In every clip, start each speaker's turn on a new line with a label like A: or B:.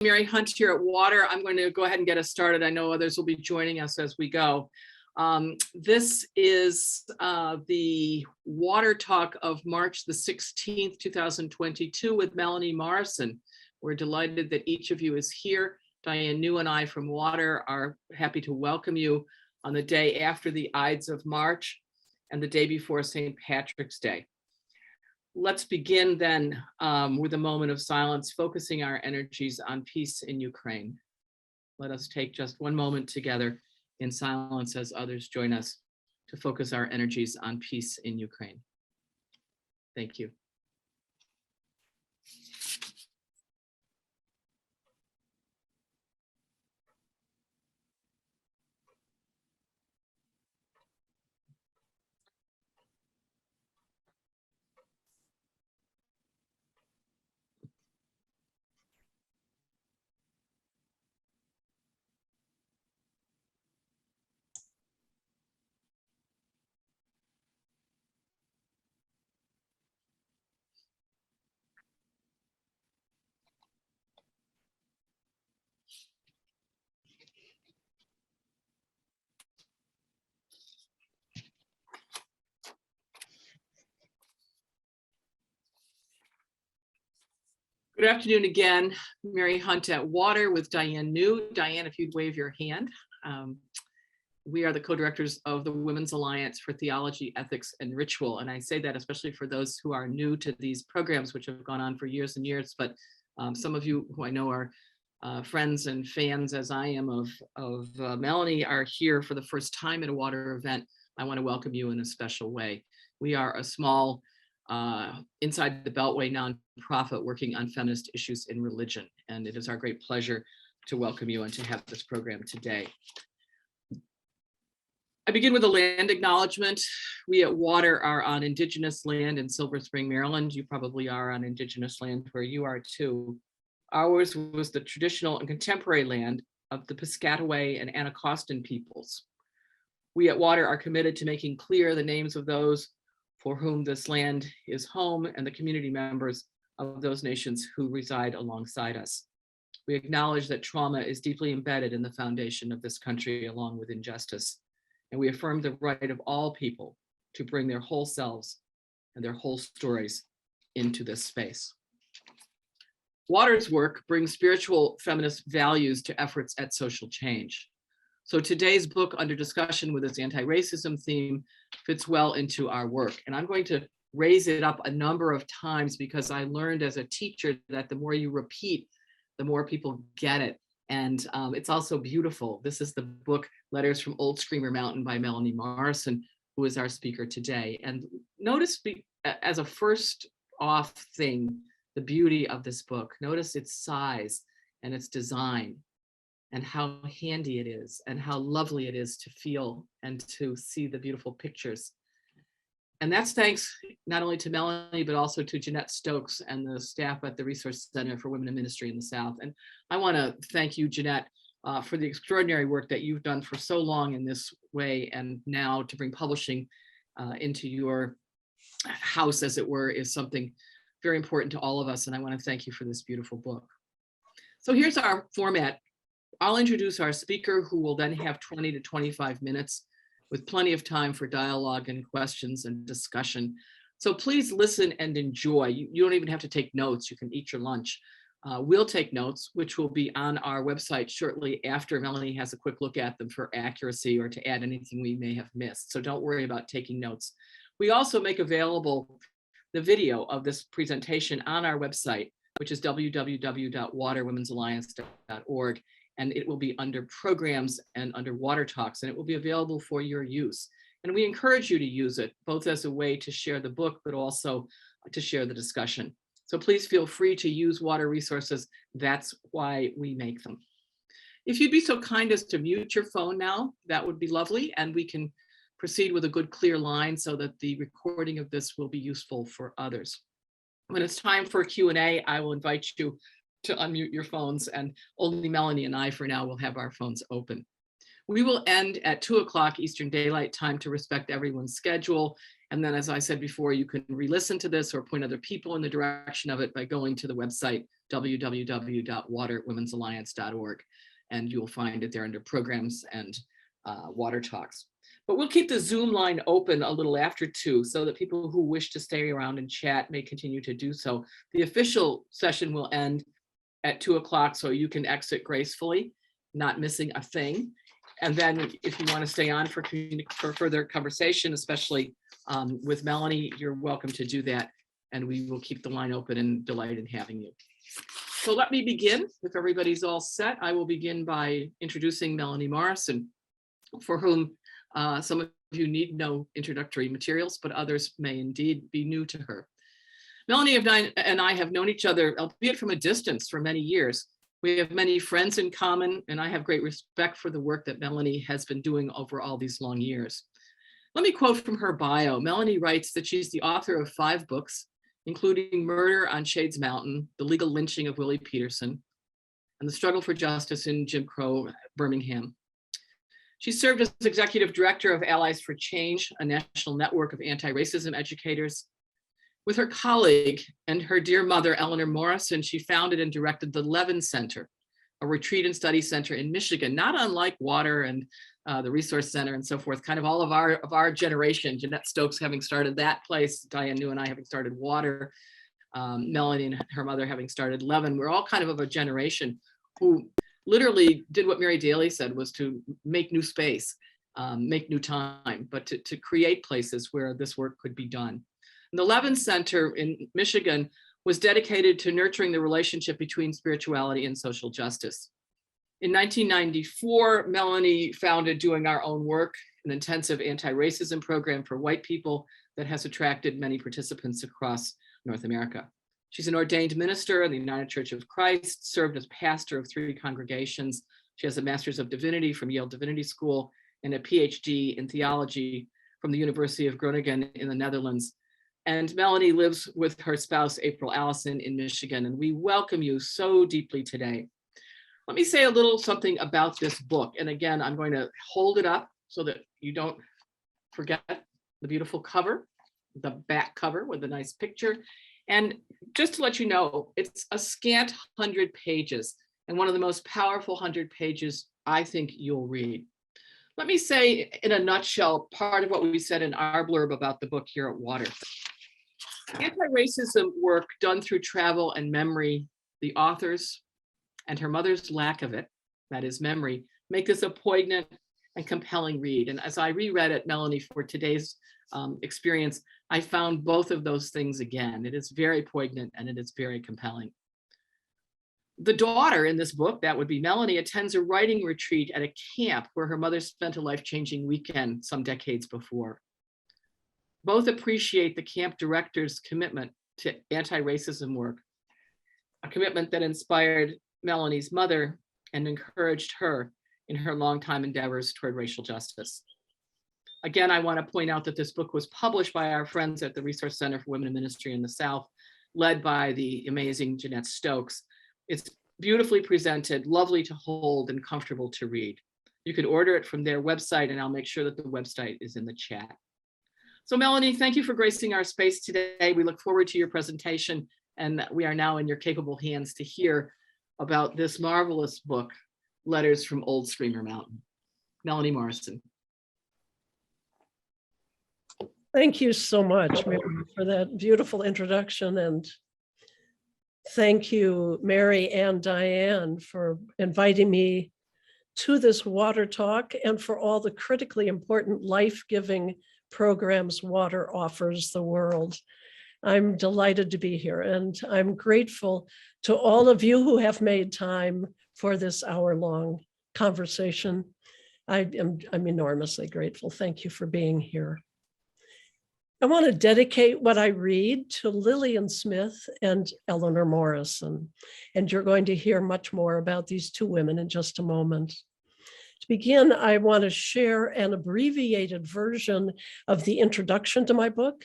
A: Mary Hunt here at Water. I'm going to go ahead and get us started. I know others will be joining us as we go. This is the Water Talk of March the 16th, 2022 with Melanie Morrison. We're delighted that each of you is here. Diane New and I from Water are happy to welcome you on the day after the Ides of March and the day before St. Patrick's Day. Let's begin then with a moment of silence, focusing our energies on peace in Ukraine. Let us take just one moment together in silence as others join us to focus our energies on peace in Ukraine. Thank you. Good afternoon again. Mary Hunt at Water with Diane New. Diane, if you'd wave your hand. We are the co-directors of the Women's Alliance for Theology, Ethics, and Ritual. And I say that especially for those who are new to these programs, which have gone on for years and years. But some of you who I know are friends and fans, as I am, of Melanie, are here for the first time at a Water event. I want to welcome you in a special way. We are a small inside the Beltway nonprofit working on feminist issues in religion. And it is our great pleasure to welcome you and to have this program today. I begin with a land acknowledgement. We at Water are on Indigenous land in Silver Spring, Maryland. You probably are on Indigenous land where you are too. Ours was the traditional and contemporary land of the Piscataway and Anacostan peoples. We at Water are committed to making clear the names of those for whom this land is home and the community members of those nations who reside alongside us. We acknowledge that trauma is deeply embedded in the foundation of this country along with injustice. And we affirm the right of all people to bring their whole selves and their whole stories into this space. Water's work brings spiritual feminist values to efforts at social change. So today's book under discussion with its anti-racism theme fits well into our work. And I'm going to raise it up a number of times because I learned as a teacher that the more you repeat, the more people get it. And it's also beautiful. This is the book, Letters from Old Screamer Mountain by Melanie Morrison, who is our speaker today. And notice as a first off thing, the beauty of this book. Notice its size and its design, and how handy it is and how lovely it is to feel and to see the beautiful pictures. And that's thanks not only to Melanie, but also to Jeanette Stokes and the staff at the Resource Center for Women in Ministry in the South. And I wanna thank you, Jeanette, for the extraordinary work that you've done for so long in this way, and now to bring publishing into your house, as it were, is something very important to all of us. And I wanna thank you for this beautiful book. So here's our format. I'll introduce our speaker, who will then have 20 to 25 minutes with plenty of time for dialogue and questions and discussion. So please listen and enjoy. You don't even have to take notes. You can eat your lunch. We'll take notes, which will be on our website shortly after Melanie has a quick look at them for accuracy or to add anything we may have missed. So don't worry about taking notes. We also make available the video of this presentation on our website, which is www.waterwomensalliance.org. And it will be under programs and under Water Talks, and it will be available for your use. And we encourage you to use it, both as a way to share the book, but also to share the discussion. So please feel free to use Water resources. That's why we make them. If you'd be so kind as to mute your phone now, that would be lovely. And we can proceed with a good clear line so that the recording of this will be useful for others. When it's time for Q&A, I will invite you to unmute your phones, and only Melanie and I for now will have our phones open. We will end at 2:00 Eastern Daylight Time to respect everyone's schedule. And then, as I said before, you can re-listen to this or point other people in the direction of it by going to the website, www.waterwomensalliance.org. And you'll find it there under programs and Water Talks. But we'll keep the Zoom line open a little after 2 so that people who wish to stay around and chat may continue to do so. The official session will end at 2:00, so you can exit gracefully, not missing a thing. And then if you want to stay on for further conversation, especially with Melanie, you're welcome to do that. And we will keep the line open and delight in having you. So let me begin. If everybody's all set, I will begin by introducing Melanie Morrison, for whom some of you need no introductory materials, but others may indeed be new to her. Melanie and I have known each other, albeit from a distance, for many years. We have many friends in common, and I have great respect for the work that Melanie has been doing over all these long years. Let me quote from her bio. Melanie writes that she's the author of 5 books, including Murder on Shades Mountain, The Legal Lynching of Willie Peterson, and The Struggle for Justice in Jim Crow, Birmingham. She served as executive director of Allies for Change, a national network of anti-racism educators. With her colleague and her dear mother, Eleanor Morrison, she founded and directed the Levin Center, a retreat and study center in Michigan, not unlike Water and the Resource Center and so forth, kind of all of our generation, Jeanette Stokes having started that place, Diane New and I having started Water, Melanie and her mother having started Levin. We're all kind of a generation who literally did what Mary Daly said, was to make new space, make new time, but to create places where this work could be done. And the Levin Center in Michigan was dedicated to nurturing the relationship between spirituality and social justice. In 1994, Melanie founded Doing Our Own Work, an intensive anti-racism program for white people that has attracted many participants across North America. She's an ordained minister in the United Church of Christ, served as pastor of 3 congregations. She has a Master's of Divinity from Yale Divinity School and a PhD in theology from the University of Groningen in the Netherlands. And Melanie lives with her spouse, April Allison, in Michigan, and we welcome you so deeply today. Let me say a little something about this book. And again, I'm going to hold it up so that you don't forget the beautiful cover, the back cover with a nice picture. And just to let you know, it's a scant 100 pages and one of the most powerful 100 pages I think you'll read. Let me say in a nutshell, part of what we said in our blurb about the book here at Water. Anti-racism work done through travel and memory, the authors and her mother's lack of it, that is memory, make this a poignant and compelling read. And as I reread it, Melanie, for today's experience, I found both of those things again. It is very poignant and it is very compelling. The daughter in this book, that would be Melanie, attends a writing retreat at a camp where her mother spent a life-changing weekend some decades before. Both appreciate the camp director's commitment to anti-racism work, a commitment that inspired Melanie's mother and encouraged her in her longtime endeavors toward racial justice. Again, I want to point out that this book was published by our friends at the Resource Center for Women in Ministry in the South, led by the amazing Jeanette Stokes. It's beautifully presented, lovely to hold, and comfortable to read. You can order it from their website, and I'll make sure that the website is in the chat. So Melanie, thank you for gracing our space today. We look forward to your presentation, and we are now in your capable hands to hear about this marvelous book, Letters from Old Screamer Mountain. Melanie Morrison.
B: Thank you so much, Mary, for that beautiful introduction. And thank you, Mary and Diane, for inviting me to this Water Talk and for all the critically important life-giving programs Water offers the world. I'm delighted to be here, and I'm grateful to all of you who have made time for this hour-long conversation. I'm enormously grateful. Thank you for being here. I want to dedicate what I read to Lillian Smith and Eleanor Morrison, and you're going to hear much more about these 2 women in just a moment. To begin, I want to share an abbreviated version of the introduction to my book.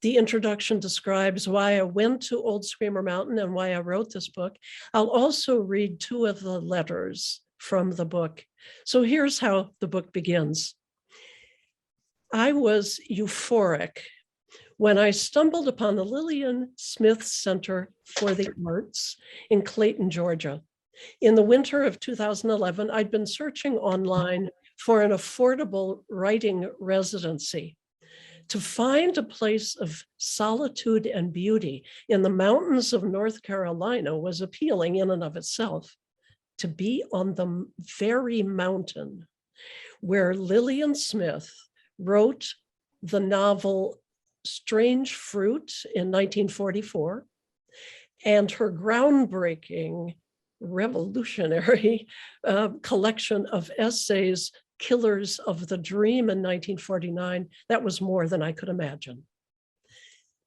B: The introduction describes why I went to Old Screamer Mountain and why I wrote this book. I'll also read 2 of the letters from the book. So here's how the book begins. I was euphoric when I stumbled upon the Lillian Smith Center for the Arts in Clayton, Georgia. In the winter of 2011, I'd been searching online for an affordable writing residency. To find a place of solitude and beauty in the mountains of North Carolina was appealing in and of itself. To be on the very mountain where Lillian Smith wrote the novel Strange Fruit in 1944, and her groundbreaking, revolutionary collection of essays, Killers of the Dream in 1949, that was more than I could imagine.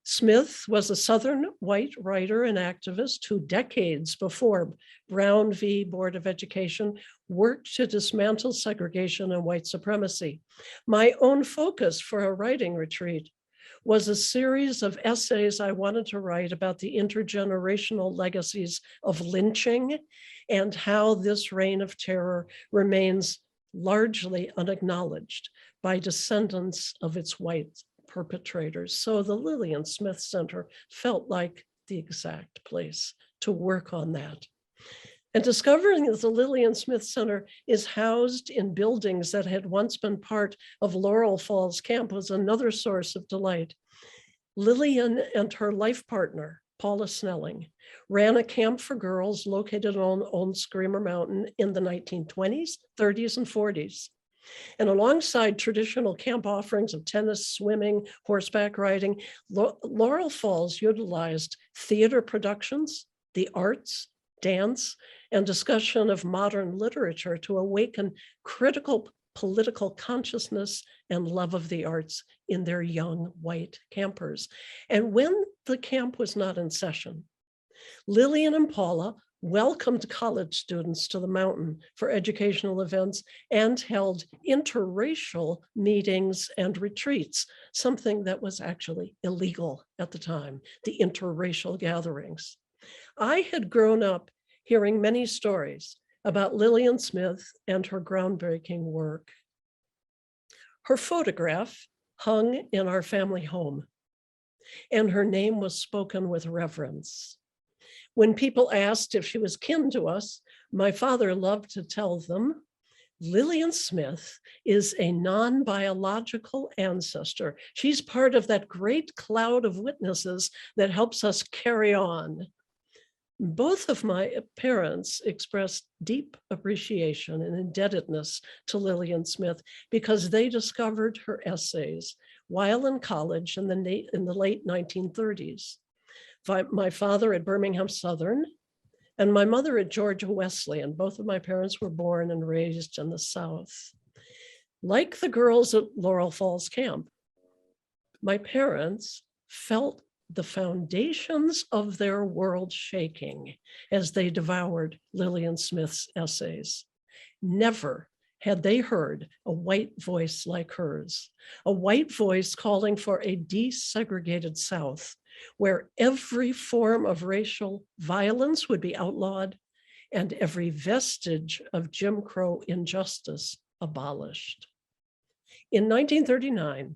B: Smith was a Southern white writer and activist who decades before Brown v. Board of Education worked to dismantle segregation and white supremacy. My own focus for a writing retreat was a series of essays I wanted to write about the intergenerational legacies of lynching and how this reign of terror remains largely unacknowledged by descendants of its white perpetrators. So the Lillian Smith Center felt like the exact place to work on that. And discovering that the Lillian Smith Center is housed in buildings that had once been part of Laurel Falls Camp was another source of delight. Lillian and her life partner, Paula Snelling, ran a camp for girls located on Screamer Mountain in the 1920s, 30s, and 40s. And alongside traditional camp offerings of tennis, swimming, horseback riding, Laurel Falls utilized theater productions, the arts, dance, and discussion of modern literature to awaken critical political consciousness and love of the arts in their young white campers. And when the camp was not in session, Lillian and Paula welcomed college students to the mountain for educational events and held interracial meetings and retreats, something that was actually illegal at the time, the interracial gatherings. I had grown up hearing many stories about Lillian Smith and her groundbreaking work. Her photograph hung in our family home, and her name was spoken with reverence. When people asked if she was kin to us, my father loved to tell them, Lillian Smith is a non-biological ancestor. She's part of that great cloud of witnesses that helps us carry on. Both of my parents expressed deep appreciation and indebtedness to Lillian Smith because they discovered her essays while in college in the late 1930s. My father at Birmingham Southern and my mother at Georgia Wesleyan. Both of my parents were born and raised in the South. Like the girls at Laurel Falls Camp, my parents felt the foundations of their world shaking as they devoured Lillian Smith's essays. Never had they heard a white voice like hers, a white voice calling for a desegregated South, where every form of racial violence would be outlawed and every vestige of Jim Crow injustice abolished. In 1939,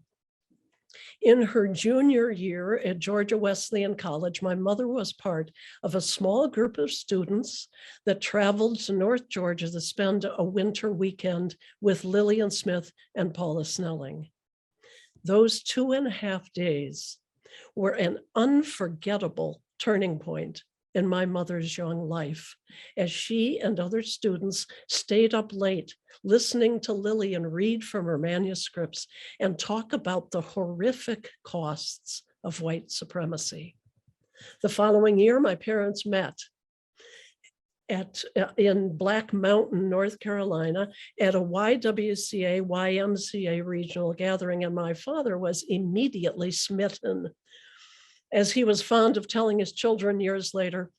B: in her junior year at Georgia Wesleyan College, my mother was part of a small group of students that traveled to North Georgia to spend a winter weekend with Lillian Smith and Paula Snelling. Those 2.5 days were an unforgettable turning point in my mother's young life, as she and other students stayed up late listening to Lillian read from her manuscripts and talk about the horrific costs of white supremacy. The following year, my parents met in Black Mountain, North Carolina, at a YMCA regional gathering, and my father was immediately smitten. As he was fond of telling his children years later,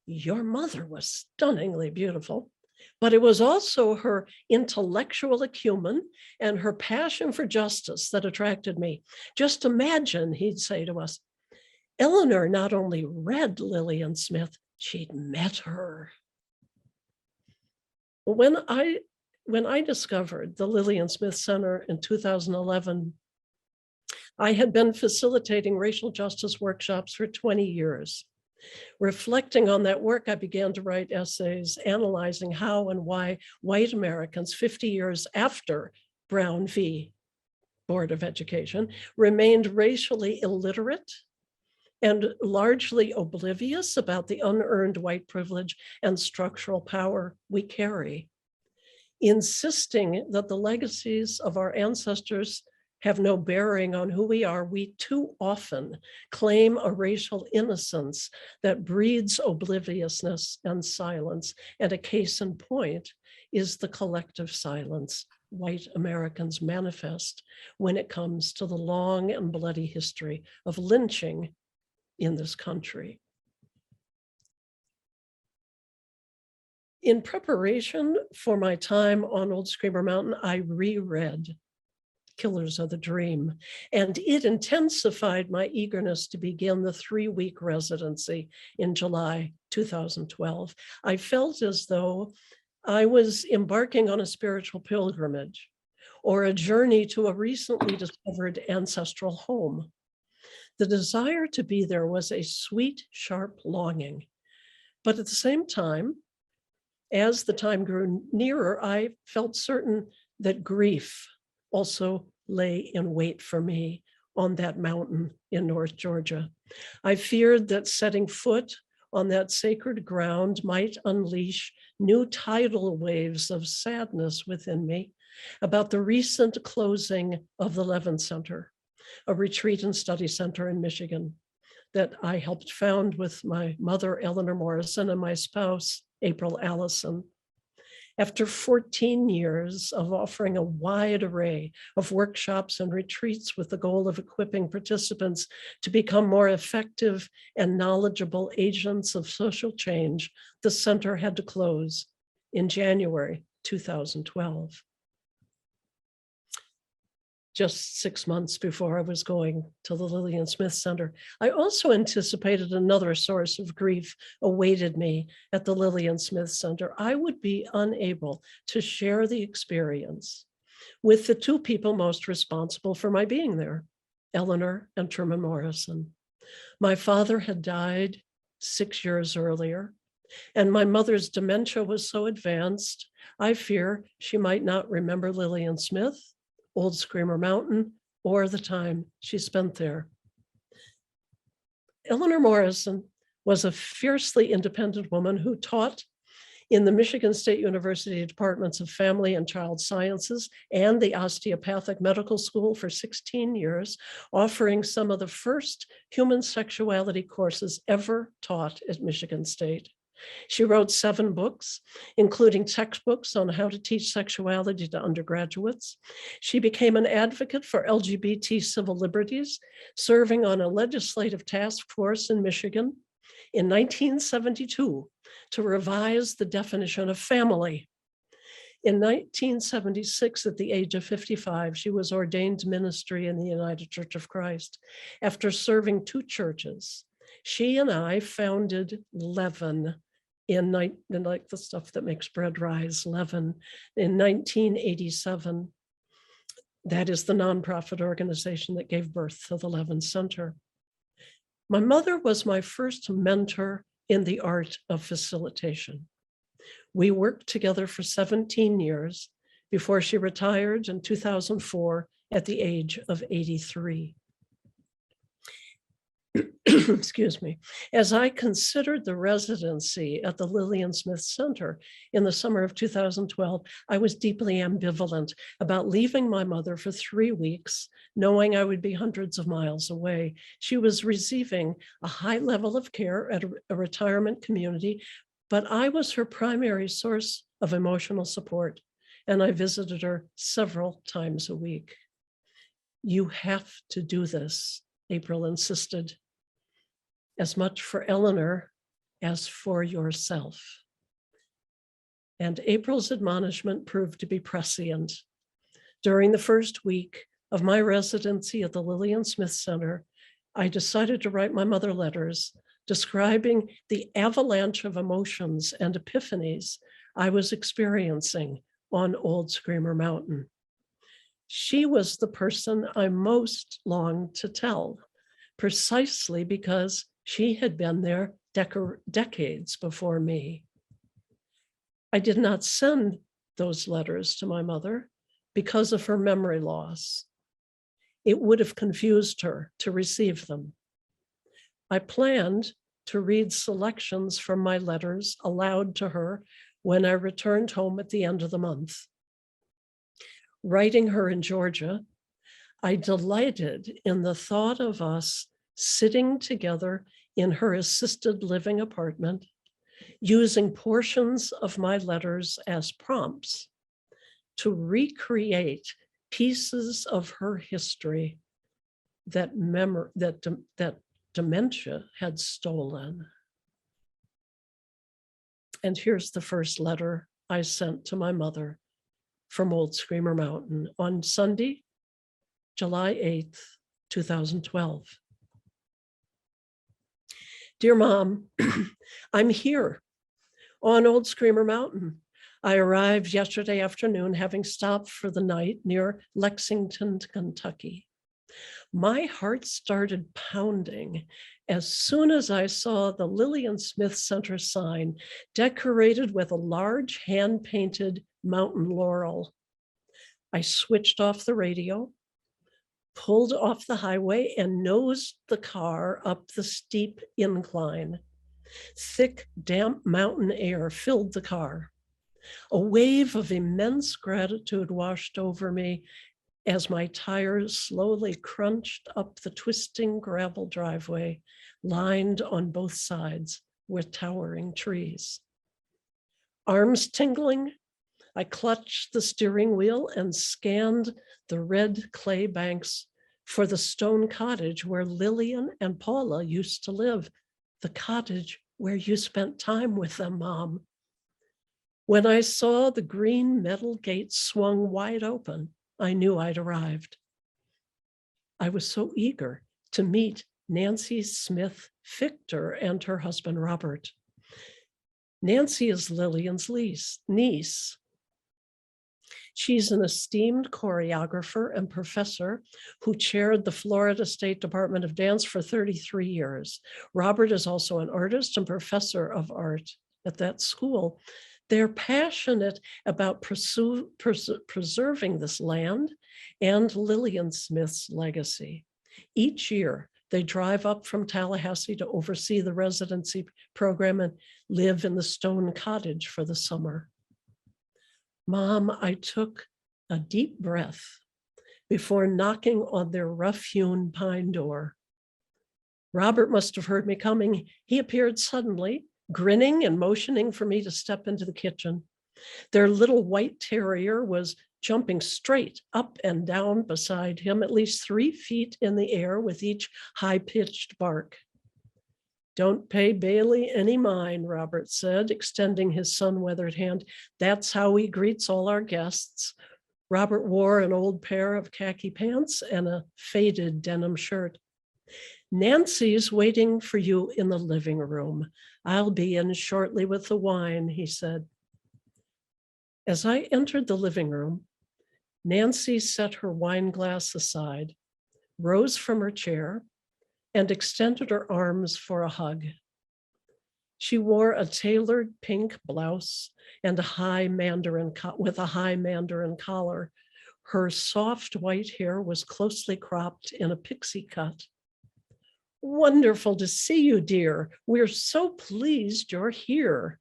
B: your mother was stunningly beautiful, but it was also her intellectual acumen and her passion for justice that attracted me. Just imagine, he'd say to us, Eleanor not only read Lillian Smith, she'd met her. When I discovered the Lillian Smith Center in 2011, I had been facilitating racial justice workshops for 20 years. Reflecting on that work, I began to write essays analyzing how and why white Americans 50 years after Brown v. Board of Education remained racially illiterate and largely oblivious about the unearned white privilege and structural power we carry. Insisting that the legacies of our ancestors have no bearing on who we are, we too often claim a racial innocence that breeds obliviousness and silence. And a case in point is the collective silence white Americans manifest when it comes to the long and bloody history of lynching in this country. In preparation for my time on Old Screamer Mountain, I reread Killers of the Dream, and it intensified my eagerness to begin the 3-week residency in July 2012. I felt as though I was embarking on a spiritual pilgrimage or a journey to a recently discovered ancestral home. The desire to be there was a sweet, sharp longing, but at the same time, as the time grew nearer, I felt certain that grief also lay in wait for me on that mountain in North Georgia. I feared that setting foot on that sacred ground might unleash new tidal waves of sadness within me about the recent closing of the Levin Center, a retreat and study center in Michigan that I helped found with my mother, Eleanor Morrison, and my spouse, April Allison. After 14 years of offering a wide array of workshops and retreats with the goal of equipping participants to become more effective and knowledgeable agents of social change, the center had to close in January 2012. Just 6 months before I was going to the Lillian Smith Center. I also anticipated another source of grief awaited me at the Lillian Smith Center. I would be unable to share the experience with the two people most responsible for my being there, Eleanor and Truman Morrison. My father had died 6 years earlier, and my mother's dementia was so advanced, I fear she might not remember Lillian Smith, Old Screamer Mountain, or the time she spent there. Eleanor Morrison was a fiercely independent woman who taught in the Michigan State University Departments of Family and Child Sciences and the Osteopathic Medical School for 16 years, offering some of the first human sexuality courses ever taught at Michigan State. She wrote 7 books, including textbooks on how to teach sexuality to undergraduates. She became an advocate for LGBT civil liberties, serving on a legislative task force in Michigan in 1972 to revise the definition of family. In 1976, at the age of 55, she was ordained to ministry in the United Church of Christ. After serving 2 churches, she and I founded Leaven in like the stuff that makes bread rise, Leaven, in 1987. That is the nonprofit organization that gave birth to the Levin Center. My mother was my first mentor in the art of facilitation. We worked together for 17 years before she retired in 2004 at the age of 83. Excuse me. As I considered the residency at the Lillian Smith Center in the summer of 2012, I was deeply ambivalent about leaving my mother for 3 weeks, knowing I would be hundreds of miles away. She was receiving a high level of care at a retirement community, but I was her primary source of emotional support, and I visited her several times a week. You have to do this, April insisted, as much for Eleanor as for yourself. And April's admonishment proved to be prescient. During the first week of my residency at the Lillian Smith Center, I decided to write my mother letters describing the avalanche of emotions and epiphanies I was experiencing on Old Screamer Mountain. She was the person I most longed to tell, precisely because she had been there decades before me. I did not send those letters to my mother because of her memory loss. It would have confused her to receive them. I planned to read selections from my letters aloud to her when I returned home at the end of the month. Writing her in Georgia, I delighted in the thought of us sitting together in her assisted living apartment, using portions of my letters as prompts to recreate pieces of her history that dementia had stolen. And here's the first letter I sent to my mother from Old Screamer Mountain on Sunday, July 8th, 2012. Dear Mom, I'm here on Old Screamer Mountain. I arrived yesterday afternoon, having stopped for the night near Lexington, Kentucky. My heart started pounding as soon as I saw the Lillian Smith Center sign decorated with a large hand-painted mountain laurel. I switched off the radio, pulled off the highway, and nosed the car up the steep incline. Thick, damp mountain air filled the car. A wave of immense gratitude washed over me as my tires slowly crunched up the twisting gravel driveway, lined on both sides with towering trees. Arms tingling, I clutched the steering wheel and scanned the red clay banks for the stone cottage where Lillian and Paula used to live, the cottage where you spent time with them, Mom. When I saw the green metal gate swung wide open, I knew I'd arrived. I was so eager to meet Nancy Smith Fichter and her husband, Robert. Nancy is Lillian's niece. She's an esteemed choreographer and professor who chaired the Florida State Department of Dance for 33 years. Robert is also an artist and professor of art at that school. They're passionate about preserving this land and Lillian Smith's legacy. Each year, they drive up from Tallahassee to oversee the residency program and live in the stone cottage for the summer. Mom, I took a deep breath before knocking on their rough-hewn pine door. Robert must have heard me coming. He appeared suddenly, grinning and motioning for me to step into the kitchen. Their little white terrier was jumping straight up and down beside him, at least 3 feet in the air with each high-pitched bark. Don't pay Bailey any mind, Robert said, extending his sun-weathered hand. That's how he greets all our guests. Robert wore an old pair of khaki pants and a faded denim shirt. Nancy's waiting for you in the living room. I'll be in shortly with the wine, he said. As I entered the living room, Nancy set her wine glass aside, rose from her chair, and extended her arms for a hug. She wore a tailored pink blouse and a high mandarin collar. Her soft white hair was closely cropped in a pixie cut. Wonderful to see you, dear. We're so pleased you're here.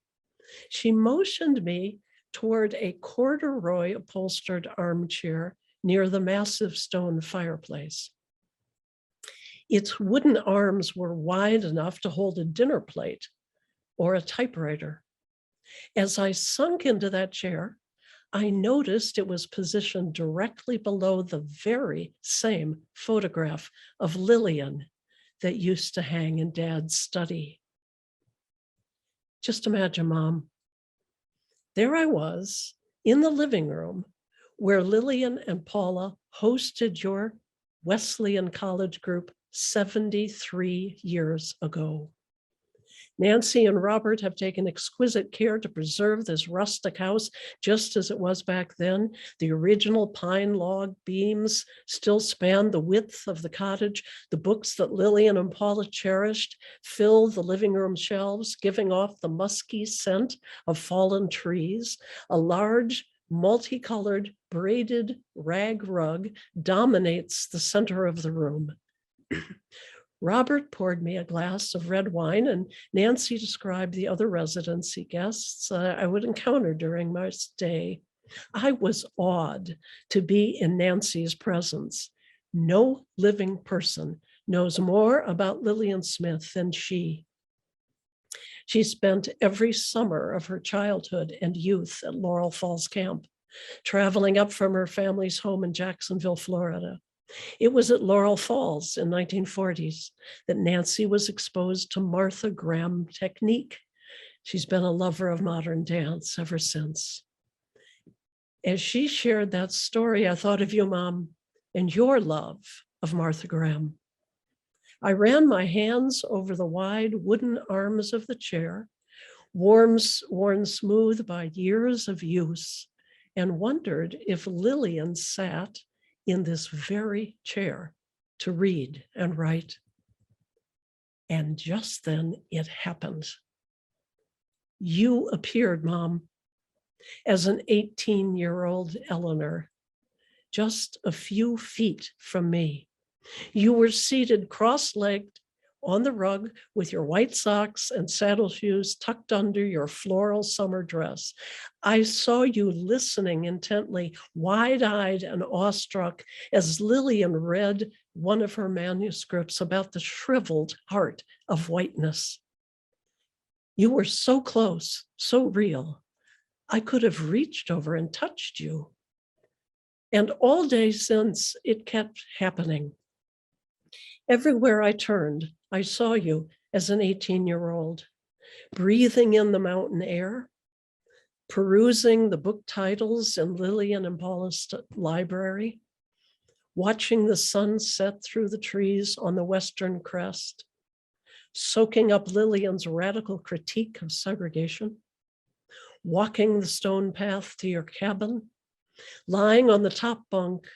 B: She motioned me toward a corduroy upholstered armchair near the massive stone fireplace. Its wooden arms were wide enough to hold a dinner plate or a typewriter. As I sunk into that chair, I noticed it was positioned directly below the very same photograph of Lillian that used to hang in Dad's study. Just imagine, Mom, there I was in the living room where Lillian and Paula hosted your Wesleyan College group 73 years ago. Nancy and Robert have taken exquisite care to preserve this rustic house just as it was back then. The original pine log beams still span the width of the cottage. The books that Lillian and Paula cherished fill the living room shelves, giving off the musky scent of fallen trees. A large, multicolored, braided rag rug dominates the center of the room. Robert poured me a glass of red wine, and Nancy described the other residency guests I would encounter during my stay. I was awed to be in Nancy's presence. No living person knows more about Lillian Smith than she. She spent every summer of her childhood and youth at Laurel Falls Camp, traveling up from her family's home in Jacksonville, Florida. It was at Laurel Falls in 1940s that Nancy was exposed to Martha Graham technique. She's been a lover of modern dance ever since. As she shared that story, I thought of you, Mom, and your love of Martha Graham. I ran my hands over the wide wooden arms of the chair, worn smooth by years of use, and wondered if Lillian sat in this very chair to read and write. And just then it happened. You appeared, Mom, as an 18-year-old Eleanor, just a few feet from me. You were seated cross-legged on the rug with your white socks and saddle shoes tucked under your floral summer dress. I saw you listening intently, wide-eyed and awestruck, as Lillian read one of her manuscripts about the shriveled heart of whiteness. You were so close, so real. I could have reached over and touched you. And all day since, it kept happening. Everywhere I turned, I saw you as an 18-year-old, breathing in the mountain air, perusing the book titles in Lillian and Paula's library, watching the sun set through the trees on the western crest, soaking up Lillian's radical critique of segregation, walking the stone path to your cabin, lying on the top bunk,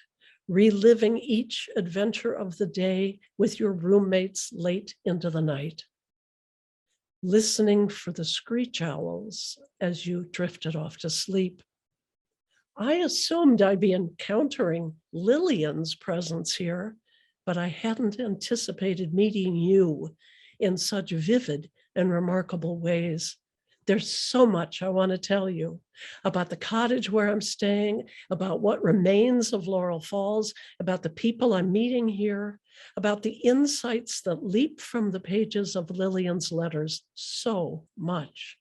B: reliving each adventure of the day with your roommates late into the night, listening for the screech owls as you drifted off to sleep. I assumed I'd be encountering Lillian's presence here, but I hadn't anticipated meeting you in such vivid and remarkable ways. There's so much I want to tell you about the cottage where I'm staying, about what remains of Laurel Falls, about the people I'm meeting here, about the insights that leap from the pages of Lillian's letters. So much.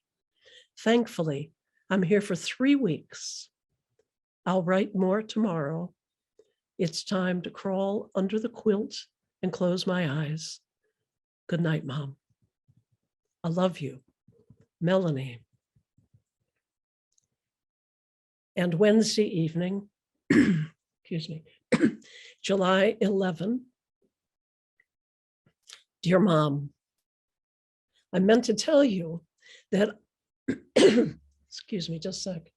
B: Thankfully, I'm here for 3 weeks. I'll write more tomorrow. It's time to crawl under the quilt and close my eyes. Good night, Mom. I love you. Melanie. And Wednesday evening, excuse me, July 11. Dear Mom, I meant to tell you that, excuse me, just a sec.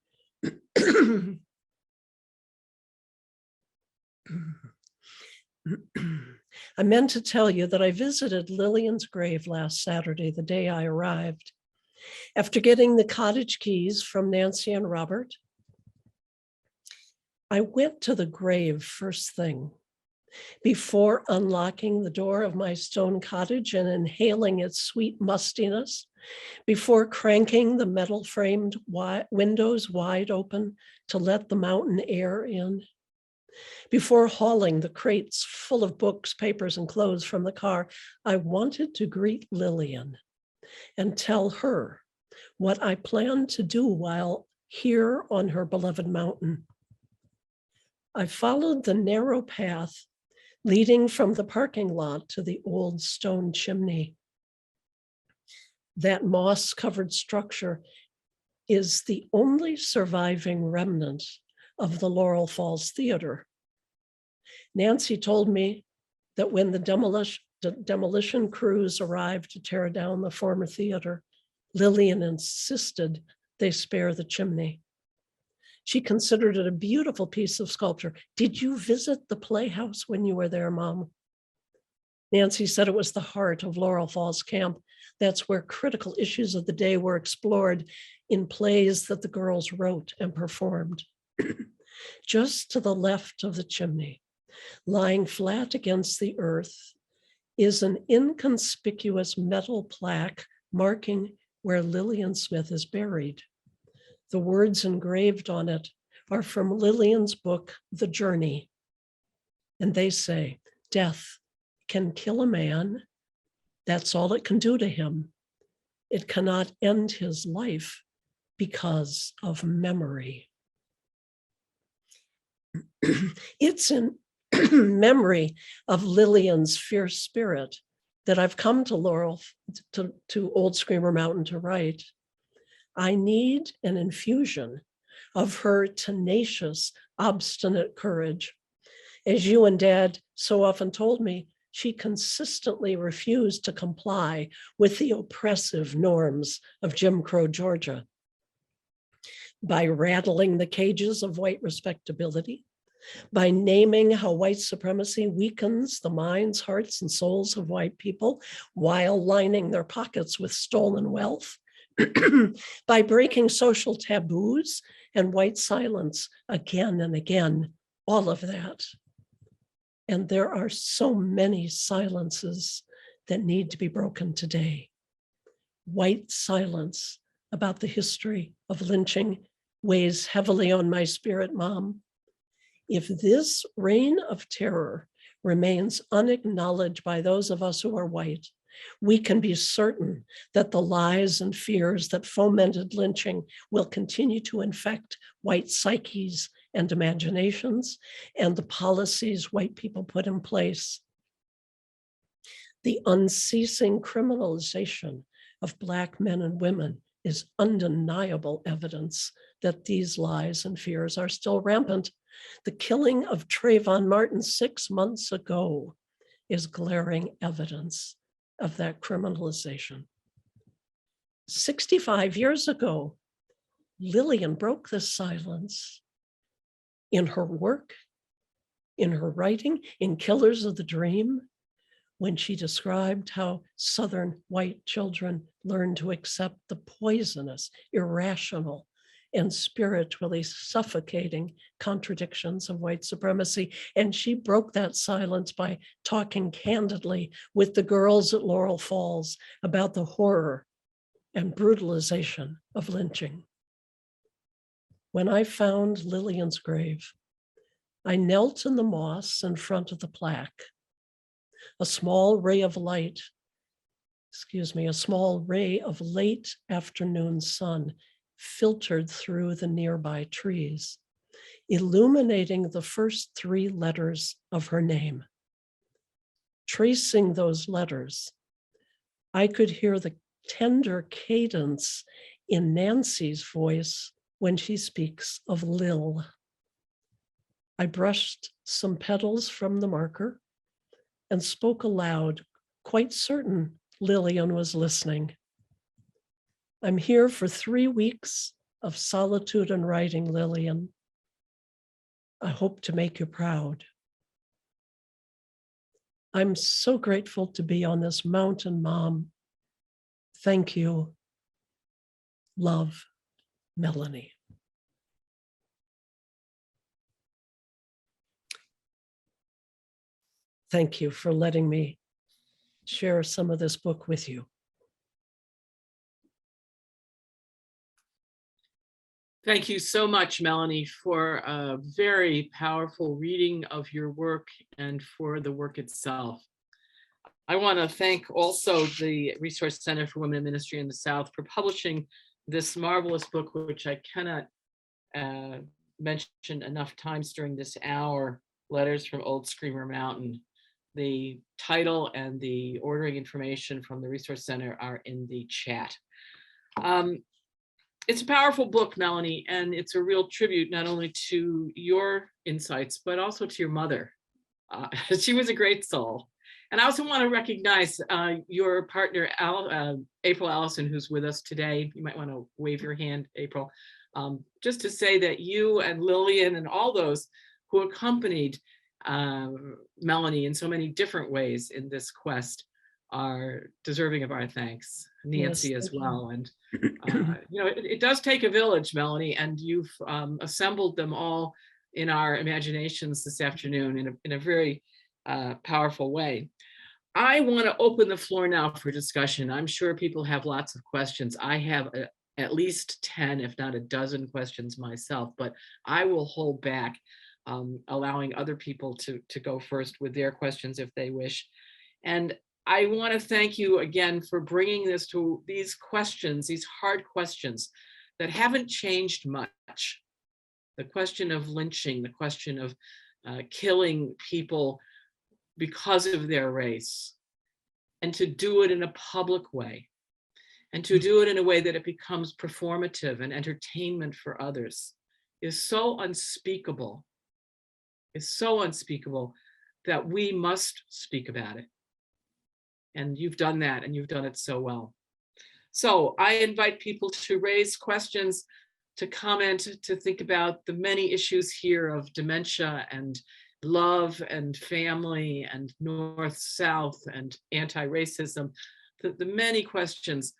B: I meant to tell you that I visited Lillian's grave last Saturday, the day I arrived. After getting the cottage keys from Nancy and Robert, I went to the grave first thing. Before unlocking the door of my stone cottage and inhaling its sweet mustiness, before cranking the metal framed windows wide open to let the mountain air in, before hauling the crates full of books, papers, and clothes from the car, I wanted to greet Lillian and tell her what I planned to do while here on her beloved mountain. I followed the narrow path leading from the parking lot to the old stone chimney. That moss-covered structure is the only surviving remnant of the Laurel Falls Theater. Nancy told me that when the demolition crews arrived to tear down the former theater, Lillian insisted they spare the chimney. She considered it a beautiful piece of sculpture. Did you visit the Playhouse when you were there, Mom? Nancy said it was the heart of Laurel Falls Camp. That's where critical issues of the day were explored in plays that the girls wrote and performed. Just to the left of the chimney, lying flat against the earth, is an inconspicuous metal plaque marking where Lillian Smith is buried. The words engraved on it are from Lillian's book, The Journey. And they say, death can kill a man. That's all it can do to him. It cannot end his life because of memory. It's in memory of Lillian's fierce spirit that I've come to Laurel, to Old Screamer Mountain to write. I need an infusion of her tenacious, obstinate courage. As you and Dad so often told me, she consistently refused to comply with the oppressive norms of Jim Crow Georgia. By rattling the cages of white respectability, by naming how white supremacy weakens the minds, hearts, and souls of white people while lining their pockets with stolen wealth, by breaking social taboos and white silence again and again, all of that. And there are so many silences that need to be broken today. White silence about the history of lynching weighs heavily on my spirit, Mom. If this reign of terror remains unacknowledged by those of us who are white, we can be certain that the lies and fears that fomented lynching will continue to infect white psyches and imaginations and the policies white people put in place. The unceasing criminalization of Black men and women is undeniable evidence that these lies and fears are still rampant. The killing of Trayvon Martin 6 months ago is glaring evidence of that criminalization. 65 years ago, Lillian broke this silence in her work, in her writing, in Killers of the Dream, when she described how Southern white children learned to accept the poisonous, irrational, and spiritually suffocating contradictions of white supremacy. And she broke that silence by talking candidly with the girls at Laurel Falls about the horror and brutalization of lynching. When I found Lillian's grave, I knelt in the moss in front of the plaque. A small ray of light, a small ray of late afternoon sun filtered through the nearby trees, illuminating the first 3 letters of her name. Tracing those letters, I could hear the tender cadence in Nancy's voice when she speaks of Lil. I brushed some petals from the marker and spoke aloud, quite certain Lillian was listening. I'm here for 3 weeks of solitude and writing, Lillian. I hope to make you proud. I'm so grateful to be on this mountain, Mom. Thank you. Love, Melanie. Thank you for letting me share some of this book with you.
A: Thank you so much, Melanie, for a very powerful reading of your work and for the work itself. I want to thank also the Resource Center for Women in Ministry in the South for publishing this marvelous book, which I cannot mention enough times during this hour, Letters from Old Screamer Mountain. The title and the ordering information from the Resource Center are in the chat. It's a powerful book, Melanie, and it's a real tribute not only to your insights, but also to your mother. She was a great soul. And I also want to recognize your partner, April Allison, who's with us today. You might want to wave your hand, April, just to say that you and Lillian and all those who accompanied Melanie in so many different ways in this quest are deserving of our thanks. Nancy
B: Yes,
A: as
B: thank you.
A: well. And, you know, it does take a village, Melanie, and you've assembled them all in our imaginations this afternoon in a very powerful way. I want to open the floor now for discussion. I'm sure people have lots of questions. I have at least 10, if not a dozen questions myself, but I will hold back, allowing other people to go first with their questions if they wish. And I want to thank you again for bringing this to these questions, these hard questions that haven't changed much. The question of lynching, the question of killing people because of their race, and to do it in a public way, and to do it in a way that it becomes performative and entertainment for others is so unspeakable. It's so unspeakable that we must speak about it. And you've done that, and you've done it so well. So I invite people to raise questions, to comment, to think about the many issues here of dementia and love and family and North-South and anti-racism, the many questions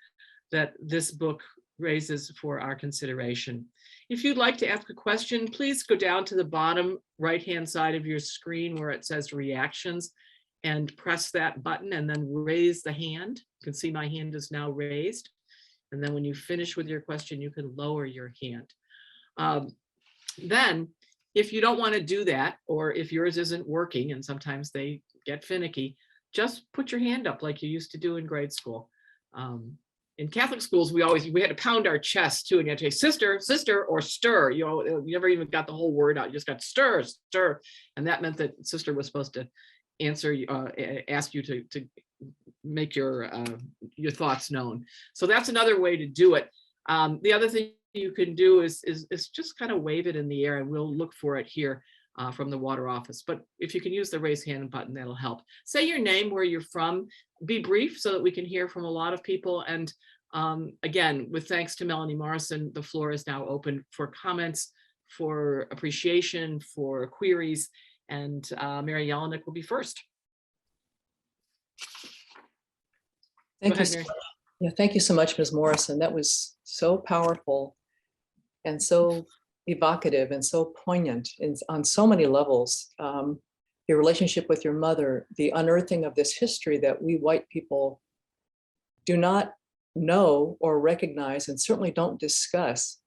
A: that this book raises for our consideration. If you'd like to ask a question, please go down to the bottom right-hand side of your screen where it says reactions and press that button and then raise the hand. You can see my hand is now raised. And then when you finish with your question, you can lower your hand. Then, if you don't want to do that, or if yours isn't working, and sometimes they get finicky, just put your hand up like you used to do in grade school. In Catholic schools, we had to pound our chest too, and you had to say sister, sister, or stir. You know, you never even got the whole word out. You just got stir, stir, and that meant that sister was supposed to answer, ask you to make your thoughts known. So that's another way to do it. The other thing you can do is just kind of wave it in the air, and we'll look for it here from the water office. But if you can use the raise hand button, that'll help. Say your name, where you're from, be brief so that we can hear from a lot of people. And again, with thanks to Melanie Morrison, the floor is now open for comments, for appreciation, for queries, and Mary Jelinek will be first.
C: Thank you. Yeah, thank you so much, Ms. Morrison. That was so powerful and so evocative and so poignant on so many levels. Your relationship with your mother, the unearthing of this history that we white people do not know or recognize, and certainly don't discuss.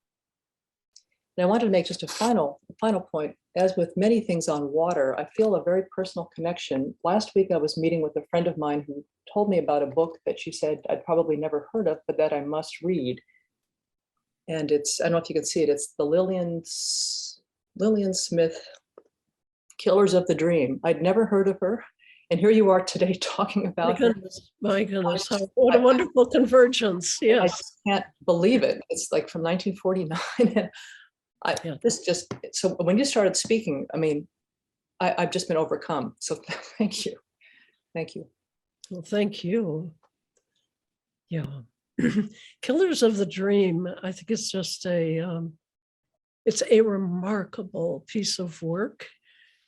C: And I wanted to make just a final point. As with many things on water, I feel a very personal connection. Last week, I was meeting with a friend of mine who told me about a book that she said I'd probably never heard of, but that I must read. And it's, I don't know if you can see it, it's the Lillian Smith, Killers of the Dream. I'd never heard of her. And here you are today talking about her.
B: My goodness, what a wonderful convergence. Yes.
C: I just can't believe it. It's like from 1949. This just, so when you started speaking, I mean, I've just been overcome. So thank you. Thank you.
B: Well, thank you. Yeah. Killers of the Dream, I think it's just it's a remarkable piece of work.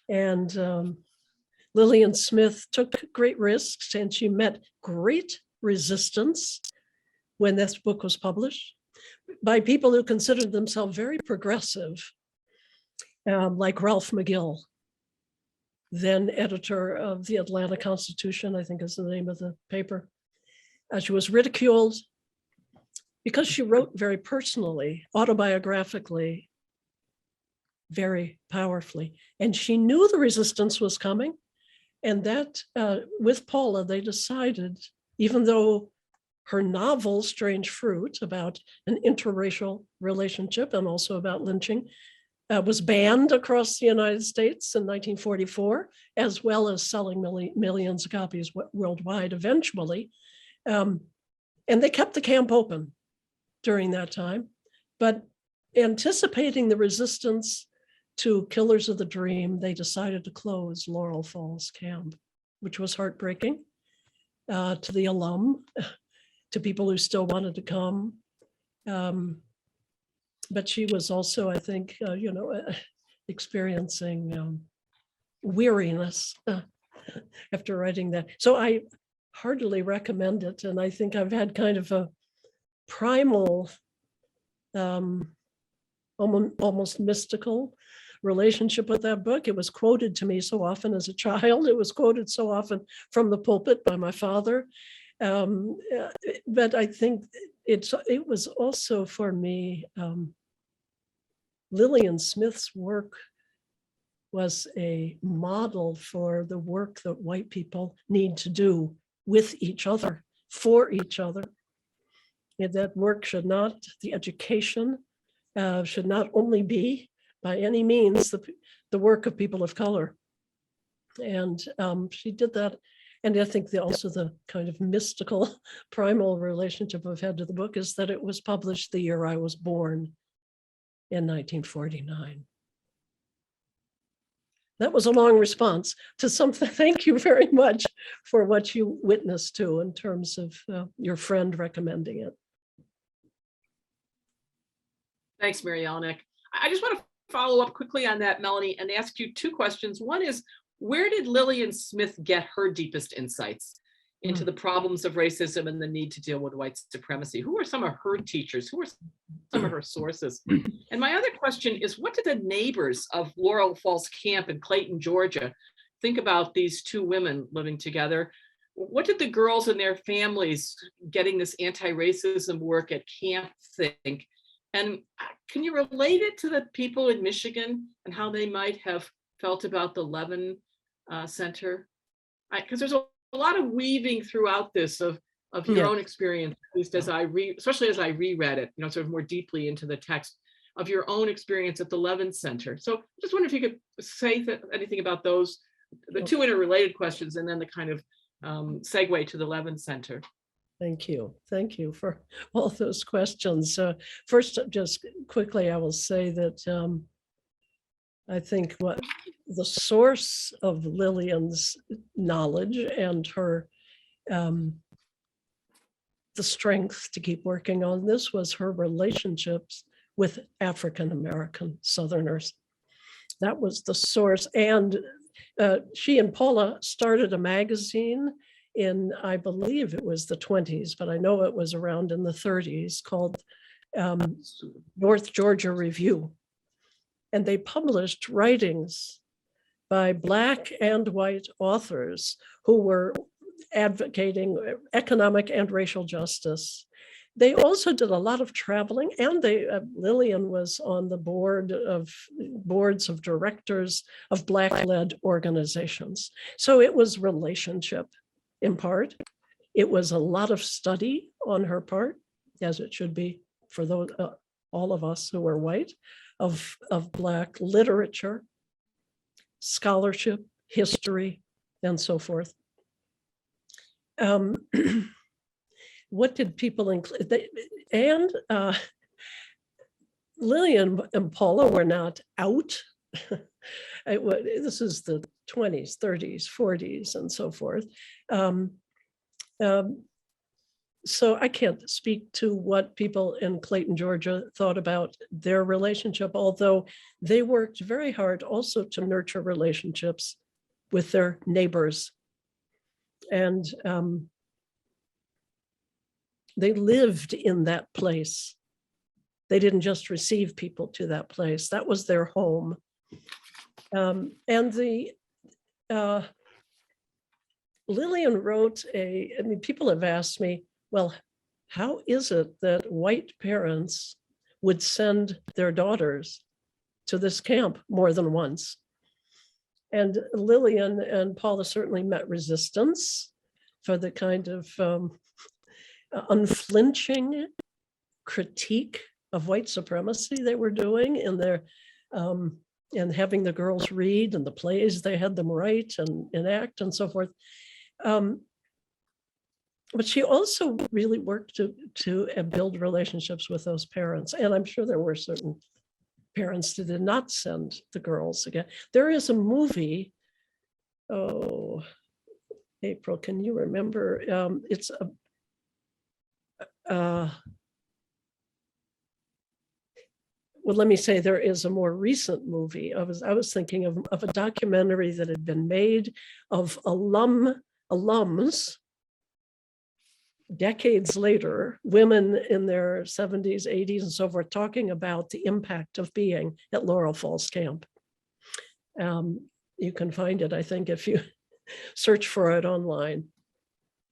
B: And Lillian Smith took great risks, and she met great resistance when this book was published by people who considered themselves very progressive, like Ralph McGill, then editor of the Atlanta Constitution, I think is the name of the paper. She was ridiculed because she wrote very personally, autobiographically, very powerfully. And she knew the resistance was coming. And that, with Paula, they decided, even though her novel, Strange Fruit, about an interracial relationship and also about lynching, was banned across the United States in 1944, as well as selling millions of copies worldwide eventually. And they kept the camp open during that time. But anticipating the resistance to Killers of the Dream, they decided to close Laurel Falls Camp. which was heartbreaking, to the alum, to people who still wanted to come. But she was also, I think, experiencing weariness after writing that. So I heartily recommend it. And I think I've had kind of a primal, almost mystical relationship with that book. It was quoted to me so often as a child. It was quoted so often from the pulpit by my father. But I think it was also for me, Lillian Smith's work was a model for the work that white people need to do with each other, for each other. And that work should not, the education should not only be by any means the work of people of color. And she did that. And I think also the kind of mystical primal relationship I've had to the book is that it was published the year I was born in 1949. That was a long response to something. Thank you very much for what you witnessed to in terms of your friend recommending it.
A: Thanks, Mary Ellen. I just want to follow up quickly on that, Melanie, and ask you two questions. One is, where did Lillian Smith get her deepest insights into the problems of racism and the need to deal with white supremacy? Who are some of her teachers? Who are some of her sources? And my other question is, what did the neighbors of Laurel Falls Camp in Clayton, Georgia, think about these two women living together? What did the girls and their families getting this anti-racism work at camp think? And can you relate it to the people in Michigan and how they might have felt about the Levin Center? Because there's a lot of weaving throughout this of your own experience, at least as especially as I reread it, sort of more deeply into the text, of your own experience at the Levin Center. So I just wonder if you could say anything about those, the two interrelated questions, and then the kind of segue to the Levin Center.
B: Thank you. Thank you for all those questions. First, just quickly, I will say that I think what the source of Lillian's knowledge and her the strength to keep working on this was her relationships with African-American Southerners. That was the source. And she and Paula started a magazine in, I believe it was the 20s, but I know it was around in the 30s, called North Georgia Review. And they published writings by Black and white authors who were advocating economic and racial justice. They also did a lot of traveling, and Lillian was on the boards of directors of Black-led organizations. So it was relationship in part. It was a lot of study on her part, as it should be for those all of us who are white, of Black literature, scholarship, history, and so forth. What did people include? Lillian and Paula were not out. This is the 20s, 30s, 40s, and so forth. So I can't speak to what people in Clayton, Georgia thought about their relationship, although they worked very hard also to nurture relationships with their neighbors. And they lived in that place. They didn't just receive people to that place. That was their home. Lillian wrote people have asked me, well, how is it that white parents would send their daughters to this camp more than once? And Lillian and Paula certainly met resistance for the kind of unflinching critique of white supremacy they were doing in their and having the girls read and the plays they had them write and enact and so forth. But she also really worked to build relationships with those parents. And I'm sure there were certain parents that did not send the girls again. There is a movie, April, can you remember? It's well, let me say there is a more recent movie. I was thinking of a documentary that had been made of alums decades later, women in their 70s, 80s, and so forth, talking about the impact of being at Laurel Falls Camp. You can find it, I think, if you search for it online.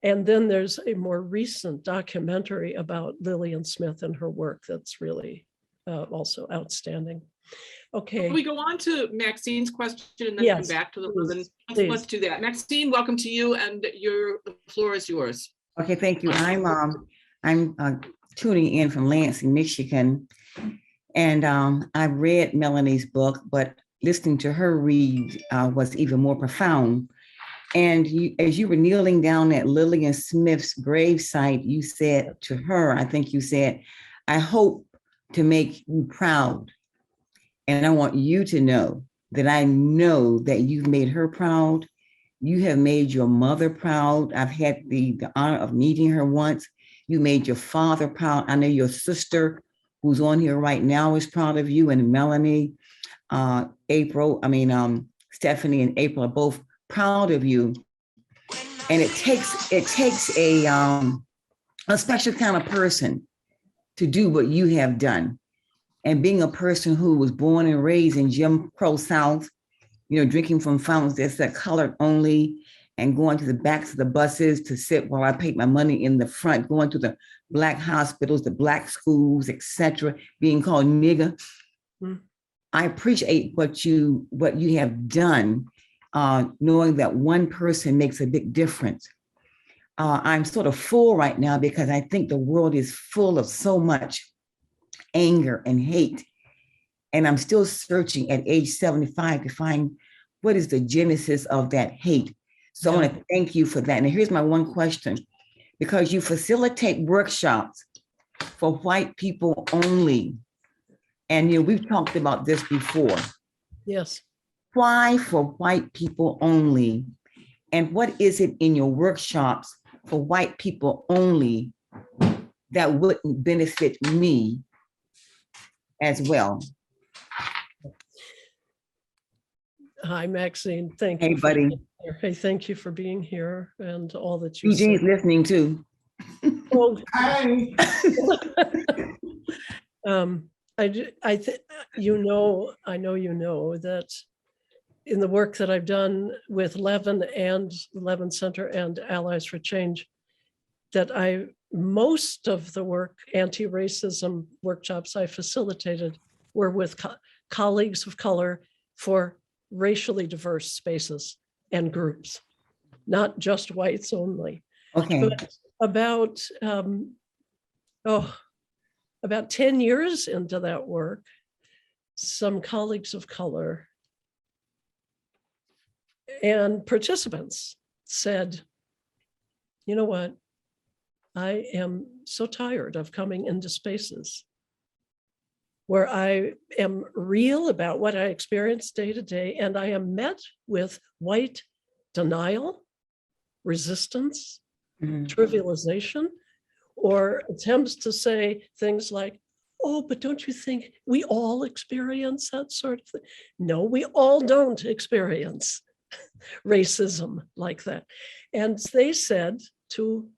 B: And then there's a more recent documentary about Lillian Smith and her work that's really also outstanding. Okay.
A: We go on to Maxine's question and then
B: Yes,
A: come back to the
B: please,
A: women.
B: please.
A: Let's do that. Maxine, welcome to you, and the floor is yours.
D: Okay, thank you. I'm tuning in from Lansing, Michigan, and I've read Melanie's book, but listening to her read was even more profound. And as you were kneeling down at Lillian Smith's gravesite, you said to her, I think you said, "I hope to make you proud, and I want you to know that I know that you've made her proud. You have made your mother proud. I've had the honor of meeting her once. You made your father proud. I know your sister, who's on here right now, is proud of you. And Melanie, Stephanie and April are both proud of you. And it takes a special kind of person to do what you have done. And being a person who was born and raised in Jim Crow South, drinking from fountains that colored only, and going to the backs of the buses to sit while I paid my money in the front, going to the Black hospitals, the Black schools, etc., being called nigger. Mm. I appreciate what you have done, knowing that one person makes a big difference. I'm sort of full right now because I think the world is full of so much anger and hate. And I'm still searching at age 75 to find what is the genesis of that hate. So I want to thank you for that. And here's my one question, because you facilitate workshops for white people only. And we've talked about this before.
B: Yes.
D: Why for white people only? And what is it in your workshops for white people only that wouldn't benefit me as well?
B: Hi, Maxine. Thank you.
D: Hey, buddy.
B: Hey, thank you for being here and all that you
D: Eugene's
B: said.
D: listening too.
B: Well,
D: Hi.
B: I know that in the work that I've done with Levin and the Levin Center and Allies for Change, that most of the work, anti-racism workshops I facilitated were with colleagues of color for racially diverse spaces and groups, not just whites only.
D: Okay.
B: But about 10 years into that work, some colleagues of color and participants said, you know what? I am so tired of coming into spaces where I am real about what I experience day to day, and I am met with white denial, resistance, trivialization, or attempts to say things like, oh, but don't you think we all experience that sort of thing? No, we all don't experience racism like that. And they said to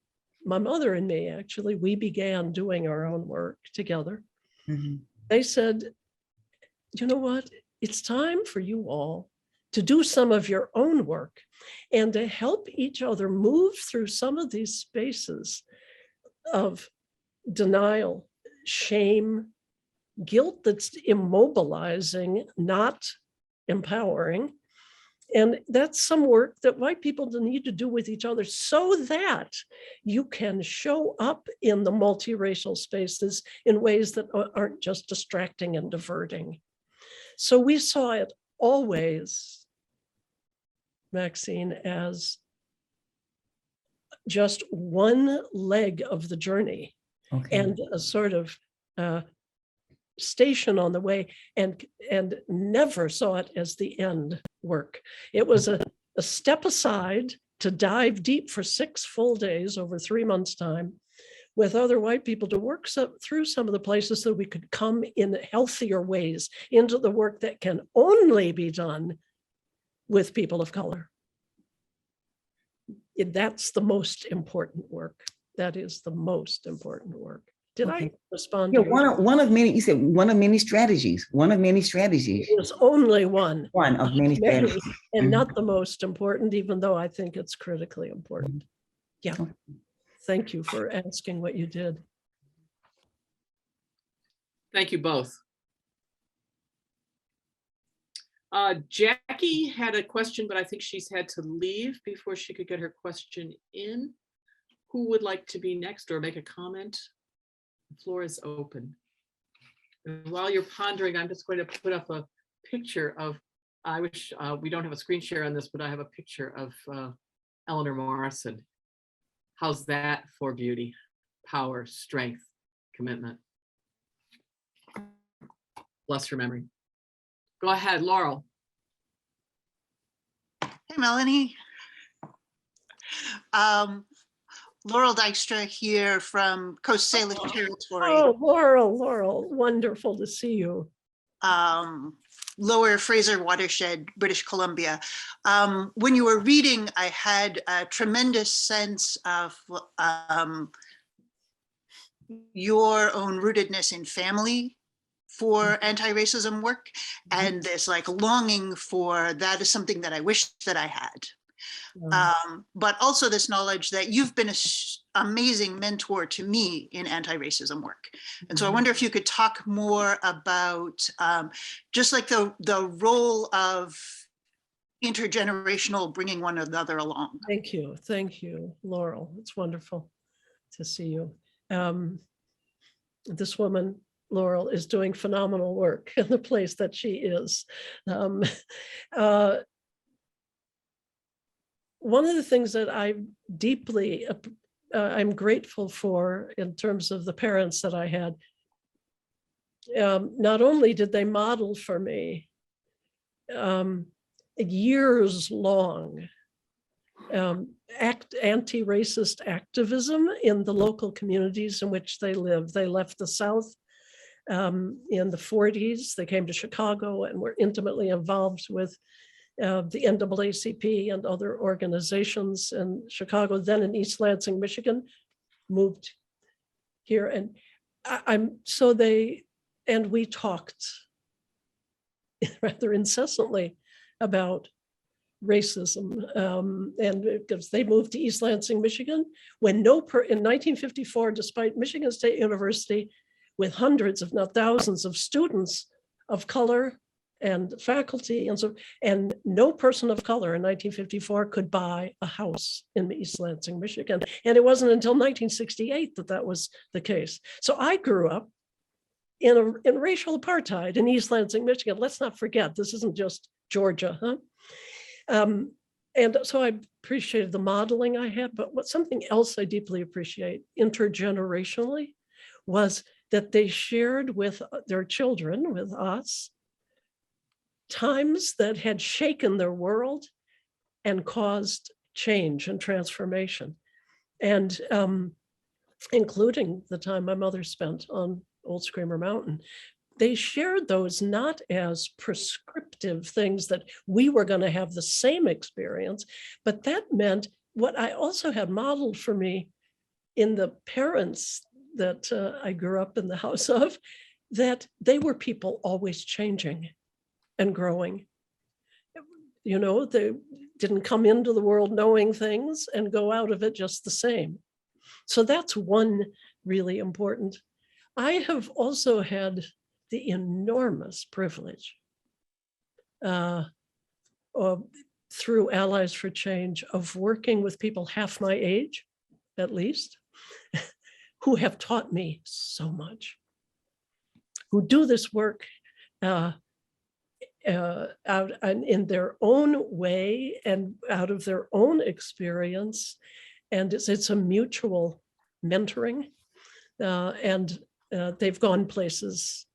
B: my mother and me, actually, we began doing our own work together. Mm-hmm. They said, you know what? It's time for you all to do some of your own work and to help each other move through some of these spaces of denial, shame, guilt that's immobilizing, not empowering. And that's some work that white people need to do with each other so that you can show up in the multiracial spaces in ways that aren't just distracting and diverting. So we saw it always, Maxine, as just one leg of the journey, okay, and a sort of station on the way, and never saw it as the end work. It was a step aside to dive deep for 6 full days over 3 months' time with other white people to work through some of the places so we could come in healthier ways into the work that can only be done with people of color. That's the most important work. That is the most important work. Did I respond
D: Yeah,
B: to you?
D: one of many, you said one of many strategies, one of many strategies.
B: There's only one.
D: One of many
B: Many,
D: strategies.
B: and
D: Mhm.
B: not the most important, even though I think it's critically important. Yeah.
D: Okay.
B: Thank you for asking what you did.
A: Thank you both. Jackie had a question, but I think she's had to leave before she could get her question in. Who would like to be next or make a comment? The floor is open. And while you're pondering, I'm just going to put up a picture of, I wish we don't have a screen share on this, but I have a picture of Eleanor Morrison. How's that for beauty, power, strength, commitment? Bless her memory. Go ahead, Laurel.
E: Hey, Melanie. Laurel Dykstra here from Coast Salish Territory.
B: Oh, Laurel, wonderful to see you.
E: Lower Fraser Watershed, British Columbia. When you were reading, I had a tremendous sense of your own rootedness in family for anti-racism work, and this like longing for that is something that I wish that I had. But also this knowledge that you've been an amazing mentor to me in anti-racism work. And so I wonder if you could talk more about just like the role of intergenerational bringing one another along.
B: Thank you, Laurel. It's wonderful to see you. This woman, Laurel, is doing phenomenal work in the place that she is. One of the things that I'm grateful for in terms of the parents that I had, not only did they model for me years long anti-racist activism in the local communities in which they lived. They left the South in the 40s. They came to Chicago and were intimately involved with the NAACP and other organizations in Chicago, then in East Lansing, Michigan, moved here. And we talked rather incessantly about racism. And because they moved to East Lansing, Michigan, when in 1954, despite Michigan State University, with hundreds, if not thousands of students of color and faculty, and no person of color in 1954 could buy a house in East Lansing, Michigan. And it wasn't until 1968 that was the case. So I grew up in racial apartheid in East Lansing, Michigan. Let's not forget, this isn't just Georgia, huh? And so I appreciated the modeling I had, but something else I deeply appreciate intergenerationally was that they shared with their children, with us, times that had shaken their world and caused change and transformation. And including the time my mother spent on Old Screamer Mountain. They shared those not as prescriptive things that we were going to have the same experience, but that meant what I also had modeled for me in the parents that I grew up in the house of, that they were people always changing and growing. You know, they didn't come into the world knowing things and go out of it just the same. So that's one really important. I have also had the enormous privilege through Allies for Change of working with people half my age, at least, who have taught me so much, who do this work out and in their own way and out of their own experience. And it's a mutual mentoring. And they've gone places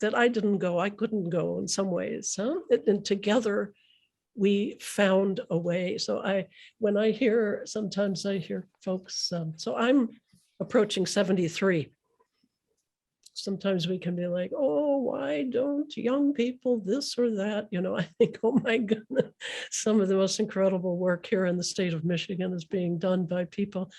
B: that I couldn't go in some ways, huh? And together we found a way. So sometimes I hear folks, so I'm approaching 73. Sometimes we can be like, oh, why don't young people this or that? I think, oh my goodness, some of the most incredible work here in the state of Michigan is being done by people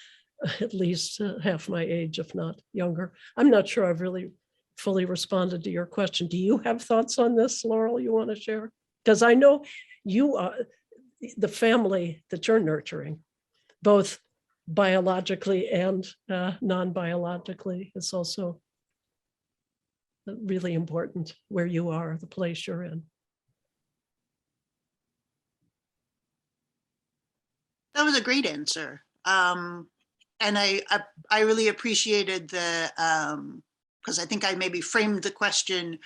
B: at least half my age, if not younger. I'm not sure I've really fully responded to your question. Do you have thoughts on this, Laurel, you want to share? Because I know you are the family that you're nurturing, both biologically and non-biologically, is also really important where you are, the place you're in.
E: That was a great answer. And I really appreciated because I think I maybe framed the question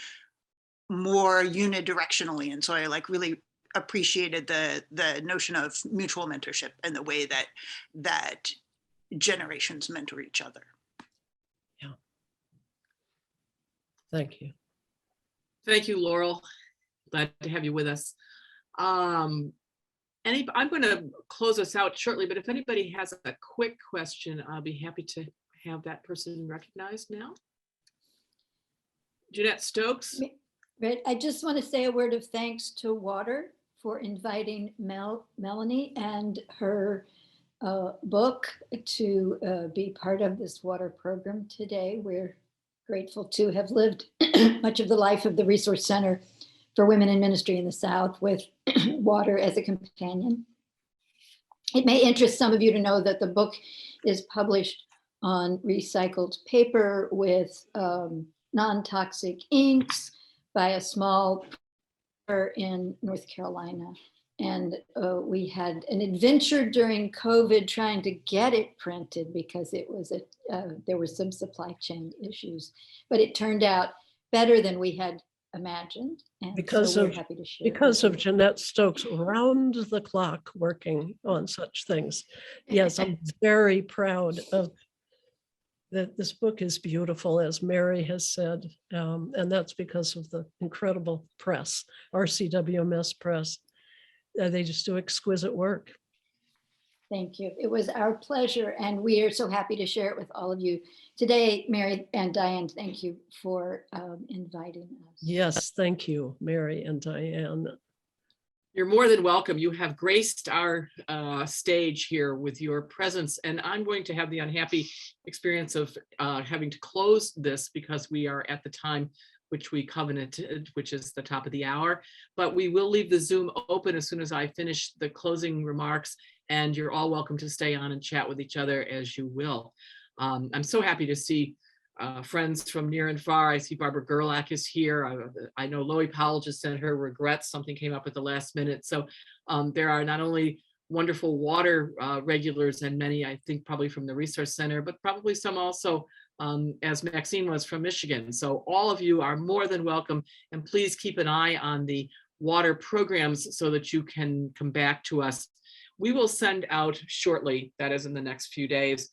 E: more unidirectionally. And so I really appreciated the notion of mutual mentorship and the way that generations mentor each other.
B: Yeah. Thank you.
A: Thank you, Laurel. Glad to have you with us. I'm going to close us out shortly, but if anybody has a quick question, I'll be happy to have that person recognized now. Jeanette Stokes.
F: Right. I just want to say a word of thanks to Water for inviting Melanie and her book to be part of this Water program today. We're grateful to have lived much of the life of the Resource Center for Women in Ministry in the South with Water as a companion. It may interest some of you to know that the book is published on recycled paper with non-toxic inks by a small printer in North Carolina. And we had an adventure during COVID trying to get it printed because it was there were some supply chain issues, but it turned out better than we had imagined. And
B: because
F: so we're
B: of
F: happy to share
B: because
F: with
B: of
F: you.
B: Jeanette Stokes round the clock working on such things. Yes, I'm very proud of that. This book is beautiful, as Mary has said, and that's because of the incredible press, RCWMS Press. They just do exquisite work.
F: Thank you. It was our pleasure, and we are so happy to share it with all of you today. Mary and Diane, thank you for inviting us.
B: Yes, thank you, Mary and Diane.
A: You're more than welcome. You have graced our stage here with your presence, and I'm going to have the unhappy experience of having to close this because we are at the time which we covenanted, which is the top of the hour, but we will leave the Zoom open as soon as I finish the closing remarks, and you're all welcome to stay on and chat with each other as you will. I'm so happy to see friends from near and far. I see Barbara Gerlach is here. I know Loie Powell just sent her regrets. Something came up at the last minute. So there are not only wonderful Water regulars and many, I think, probably from the Resource Center, but probably some also, as Maxine was, from Michigan. So all of you are more than welcome. And please keep an eye on the Water programs so that you can come back to us. We will send out shortly, that is in the next few days,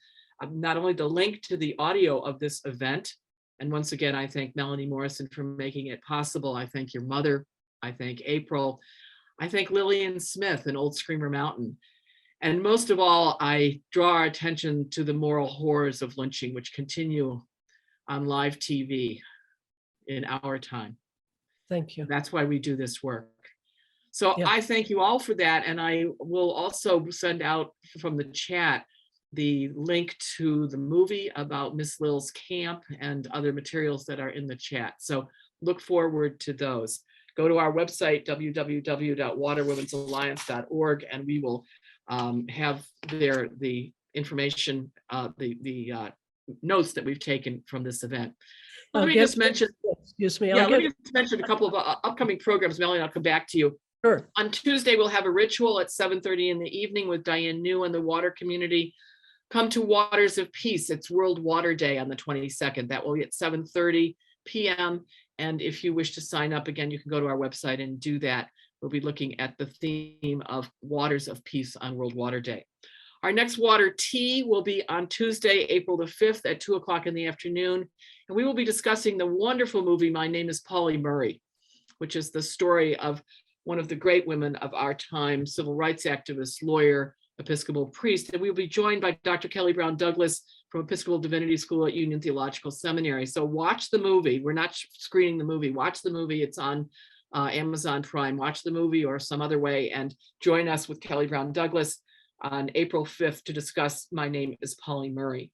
A: not only the link to the audio of this event, and once again, I thank Melanie Morrison for making it possible. I thank your mother. I thank April. I thank Lillian Smith and Old Screamer Mountain. And most of all, I draw our attention to the moral horrors of lynching, which continue on live TV in our time.
B: Thank you.
A: That's why we do this work. So
B: Yeah.
A: I thank you all for that. And I will also send out from the chat the link to the movie about Miss Lil's camp and other materials that are in the chat. So look forward to those. Go to our website, www.waterwomensalliance.org, and we will have there the information, the notes that we've taken from this event. Let me just mention,
B: excuse me.
A: let me just mention a couple of upcoming programs. Melanie, I'll come back to you.
B: Sure.
A: On Tuesday, we'll have a ritual at 7:30 in the evening with Diane New and the Water community. Come to Waters of Peace. It's World Water Day on the 22nd. That will be at 7:30 p.m. And if you wish to sign up, again, you can go to our website and do that. We'll be looking at the theme of Waters of Peace on World Water Day. Our next Water Tea will be on Tuesday, April the 5th at 2 o'clock in the afternoon. And we will be discussing the wonderful movie, My Name is Polly Murray, which is the story of one of the great women of our time, civil rights activist, lawyer, Episcopal priest. And we'll be joined by Dr. Kelly Brown Douglas from Episcopal Divinity School at Union Theological Seminary. So watch the movie. We're not screening the movie. Watch the movie. It's on Amazon Prime. Watch the movie or some other way and join us with Kelly Brown Douglas on April 5th to discuss My Name is Polly Murray.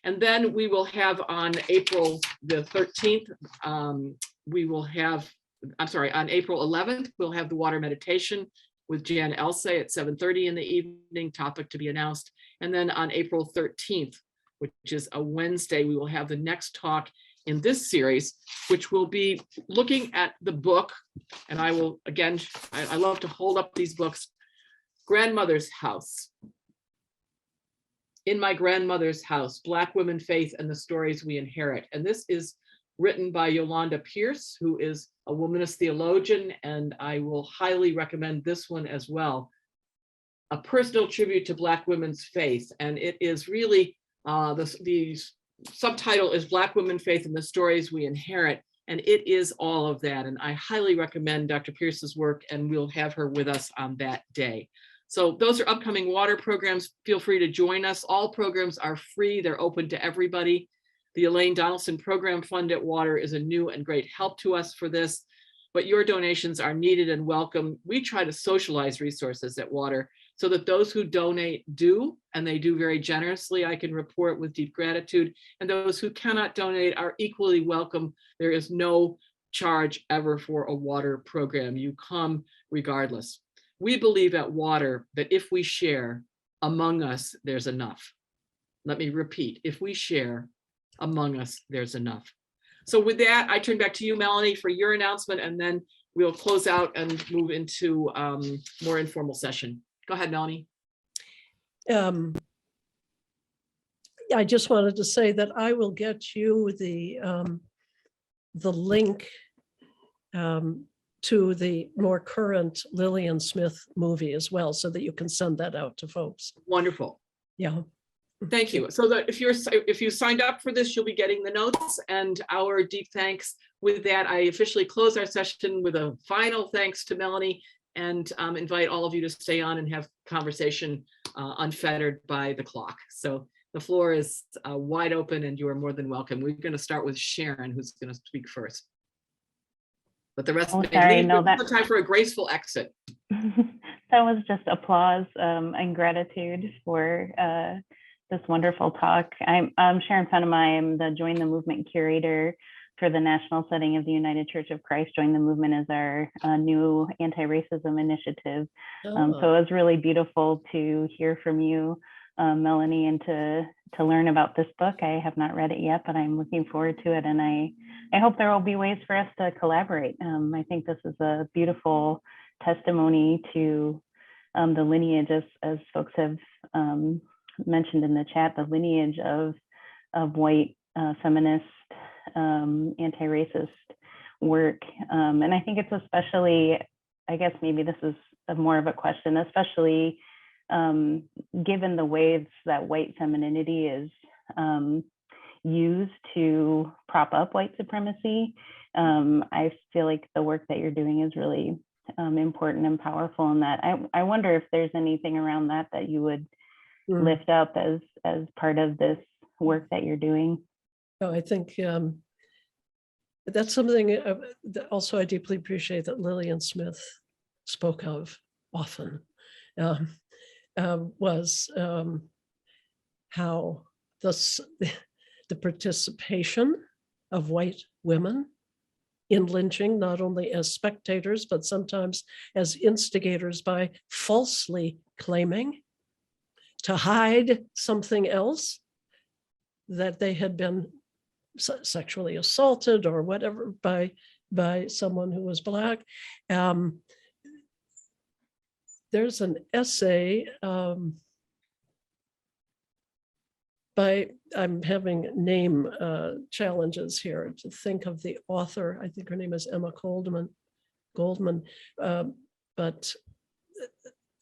A: And then we will have on April the 13th, on April 11th, we'll have the water meditation with Jan Elsay at 7:30 in the evening, topic to be announced. And then on April 13th, which is a Wednesday, we will have the next talk in this series, which will be looking at the book. And I will, again, I love to hold up these books. Grandmother's House. In My Grandmother's House, Black Women, Faith, and the Stories We Inherit. And this is written by Yolanda Pierce, who is a womanist theologian, and I will highly recommend this one as well. A personal tribute to Black women's faith. And it is really, the subtitle is Black Women, Faith, and the Stories We Inherit. And it is all of that. And I highly recommend Dr. Pierce's work, and we'll have her with us on that day. So those are upcoming water programs. Feel free to join us. All programs are free. They're open to everybody. The Elaine Donaldson Program Fund at Water is a new and great help to us for this, but your donations are needed and welcome. We try to socialize resources at Water so that those who donate do, and they do very generously, I can report with deep gratitude, and those who cannot donate are equally welcome. There is no charge ever for a water program. You come regardless. We believe at Water that if we share, among us, there's enough. Let me repeat, if we share, among us, there's enough. So with that, I turn back to you, Melanie, for your announcement, and then we'll close out and move into more informal session. Go ahead, Melanie.
B: I just wanted to say that I will get you the link to the more current Lillian Smith movie as well, so that you can send that out to folks.
A: Wonderful.
B: Yeah.
A: Thank you. So that if you signed up for this, you'll be getting the notes and our deep thanks. With that, I officially close our session with a final thanks to Melanie, and invite all of you to stay on and have conversation unfettered by the clock. So the floor is wide open, and you are more than welcome. We're going to start with Sharon, who's going to speak first. But the rest of it, leave time for a graceful exit.
G: That was just applause and gratitude for this wonderful talk. I'm Sharon Fenema. I'm the Join the Movement curator for the national setting of the United Church of Christ. Join the Movement is our new anti-racism initiative. So it was really beautiful to hear from you, Melanie, and to learn about this book. I have not read it yet, but I'm looking forward to it. And I hope there will be ways for us to collaborate. I think this is a beautiful testimony to the lineage, as folks have mentioned in the chat, the lineage of white feminist anti-racist work. And I think it's especially, I guess maybe this is more of a question, especially given the ways that white femininity is used to prop up white supremacy. I feel like the work that you're doing is really important and powerful in that. I wonder if there's anything around that you would lift up as part of this work that you're doing.
B: No, I think that's something that also I deeply appreciate that Lillian Smith spoke of often, was how the participation of white women in lynching, not only as spectators, but sometimes as instigators by falsely claiming to hide something else, that they had been sexually assaulted or whatever by someone who was Black. There's an essay I'm having name challenges here to think of the author. I think her name is Emma Goldman, but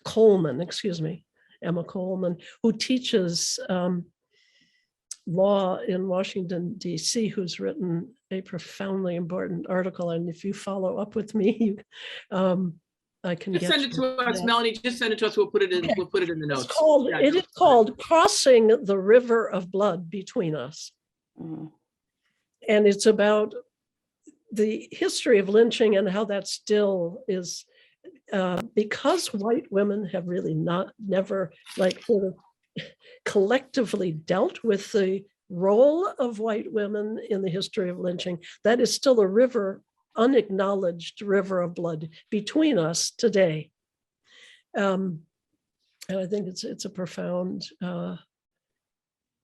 B: Coleman, excuse me, Emma Coleman, who teaches law in Washington, D.C., who's written a profoundly important article. And if you follow up with me, I can
A: Just
B: get
A: send it
B: you
A: to us,
B: that.
A: Melanie. Just send it to us. We'll put it in.
B: Okay.
A: We'll put it in the
B: It's
A: notes.
B: called,
A: Yeah.
B: it is called Crossing the River of Blood Between Us.
G: Mm.
B: And it's about the history of lynching and how that still is, because white women have really never like sort of collectively dealt with the role of white women in the history of lynching. That is still a river, unacknowledged river of blood between us today. And I think it's a profound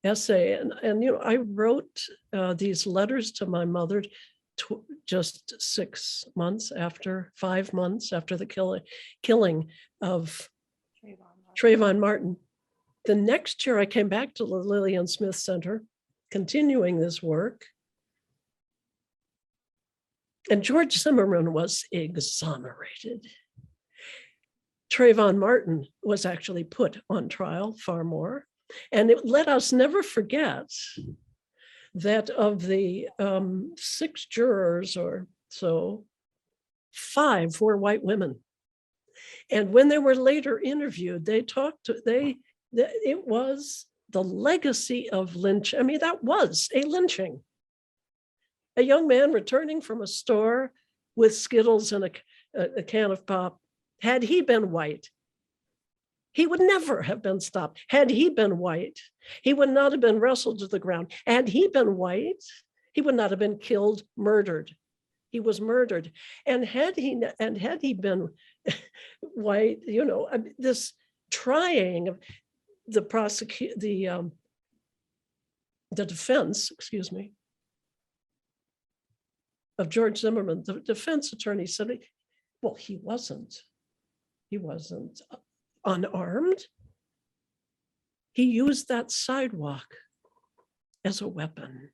B: essay. And you know, I wrote these letters to my mother just 5 months after the killing of Trayvon Martin. The next year I came back to the Lillian Smith Center, continuing this work. And George Zimmerman was exonerated. Trayvon Martin was actually put on trial far more. And let us never forget that of the 6 jurors or so, 5 were white women. And when they were later interviewed, it was the legacy of lynching. I mean, that was a lynching. A young man returning from a store with Skittles and a can of pop. Had he been white, he would never have been stopped. Had he been white, he would not have been wrestled to the ground. Had he been white, he would not have been killed, murdered. He was murdered. And had he been white, you know, this trying of the defense, excuse me, of George Zimmerman, the defense attorney said, well, he wasn't unarmed. He used that sidewalk as a weapon.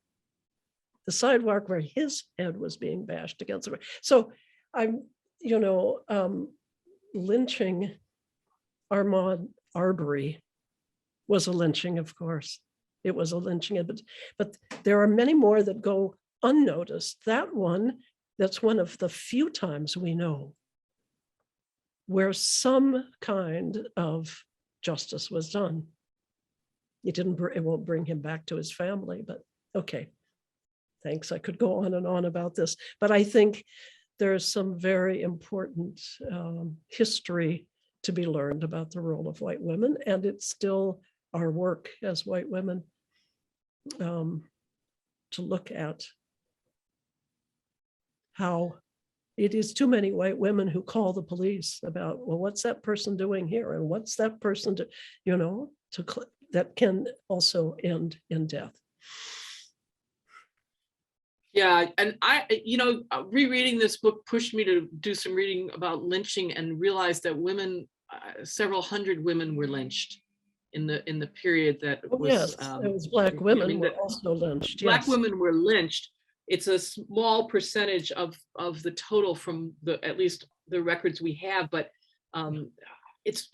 B: The sidewalk where his head was being bashed against the. So I'm, you know, lynching Ahmaud Arbery was a lynching, of course. It was a lynching, but there are many more that go unnoticed. That's one of the few times we know where some kind of justice was done. It won't bring him back to his family, but okay. Thanks. I could go on and on about this, but I think there's some very important history to be learned about the role of white women, and it's still our work as white women to look at how it is too many white women who call the police about, well, what's that person doing here? And what's that person that can also end in death.
A: Yeah, and rereading this book pushed me to do some reading about lynching and realize that women, several hundred women were lynched in the period that was.
B: Yes, it was Black women were also lynched.
A: Black women were lynched. It's a small percentage of the total from at least the records we have, but it's